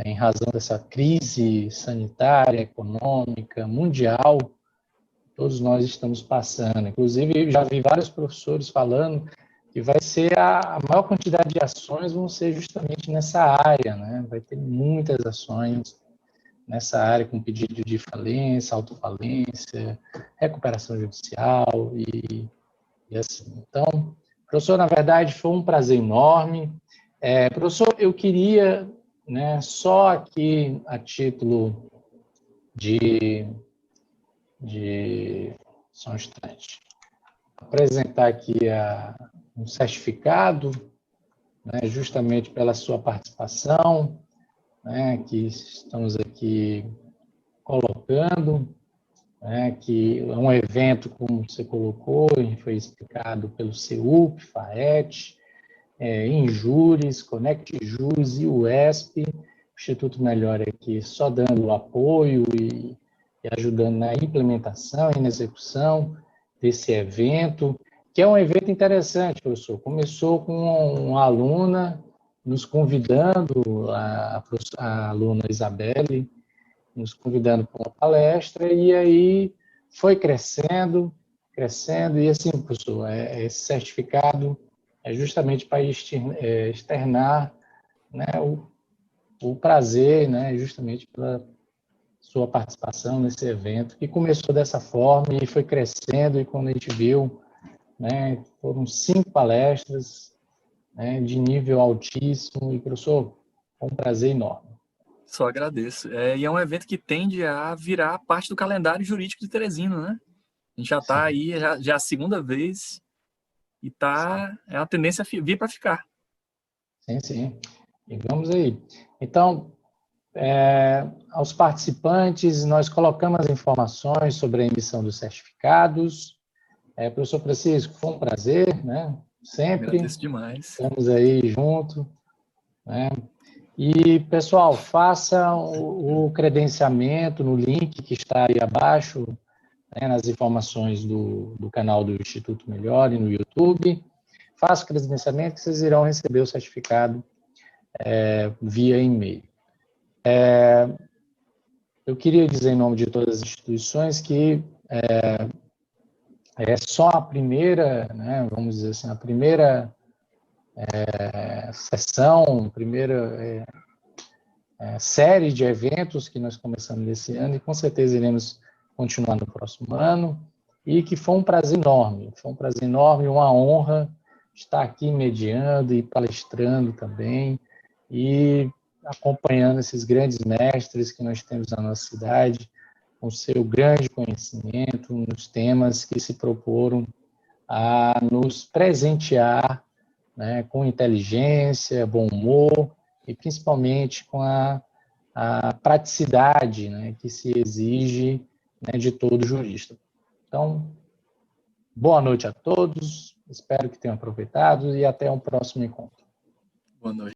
A: em razão dessa crise sanitária, econômica, mundial, todos nós estamos passando. Inclusive, já vi vários professores falando que vai ser a maior quantidade de ações vão ser justamente nessa área, né? Vai ter muitas ações nessa área com pedido de falência, autofalência, recuperação judicial e assim. Então, professor, na verdade, foi um prazer enorme. Professor, eu queria, né, só aqui a título só um instante, apresentar aqui um certificado, né, justamente pela sua participação, né, que estamos aqui colocando, né, que é um evento, como você colocou, e foi explicado pelo CEUP, FAET, Injures, Conect Jus e UESP, o Instituto Melhor aqui só dando apoio e ajudando na implementação e na execução desse evento, que é um evento interessante, professor. Começou com uma aluna nos convidando, a aluna Isabelle, nos convidando para uma palestra, e aí foi crescendo, e assim, professor, esse certificado é justamente para externar, né, o prazer, né, justamente pela sua participação nesse evento, que começou dessa forma e foi crescendo, e quando a gente viu, né, foram 5 palestras, né, de nível altíssimo, e, professor, foi um prazer enorme.
B: Só agradeço. E é um evento que tende a virar parte do calendário jurídico de Teresina, né? A gente já está aí, já é a segunda vez, e é uma tendência a vir para ficar.
A: Sim. E vamos aí. Então, aos participantes, nós colocamos as informações sobre a emissão dos certificados. Professor Francisco, foi um prazer, né? Sempre.
B: Agradeço demais.
A: Estamos aí junto, né? E, pessoal, faça o credenciamento no link que está aí abaixo, né, nas informações do canal do Instituto Melhore no YouTube. Faça o credenciamento que vocês irão receber o certificado via e-mail. Eu queria dizer em nome de todas as instituições que é só a primeira, né, vamos dizer assim, a primeira sessão, primeira série de eventos que nós começamos nesse ano e com certeza iremos continuar no próximo ano, e que foi um prazer enorme, uma honra estar aqui mediando e palestrando também, e acompanhando esses grandes mestres que nós temos na nossa cidade, com seu grande conhecimento nos temas que se proporam a nos presentear, né, com inteligência, bom humor e principalmente com a praticidade, né, que se exige, né, de todo jurista. Então, boa noite a todos, espero que tenham aproveitado e até um próximo encontro.
B: Boa noite.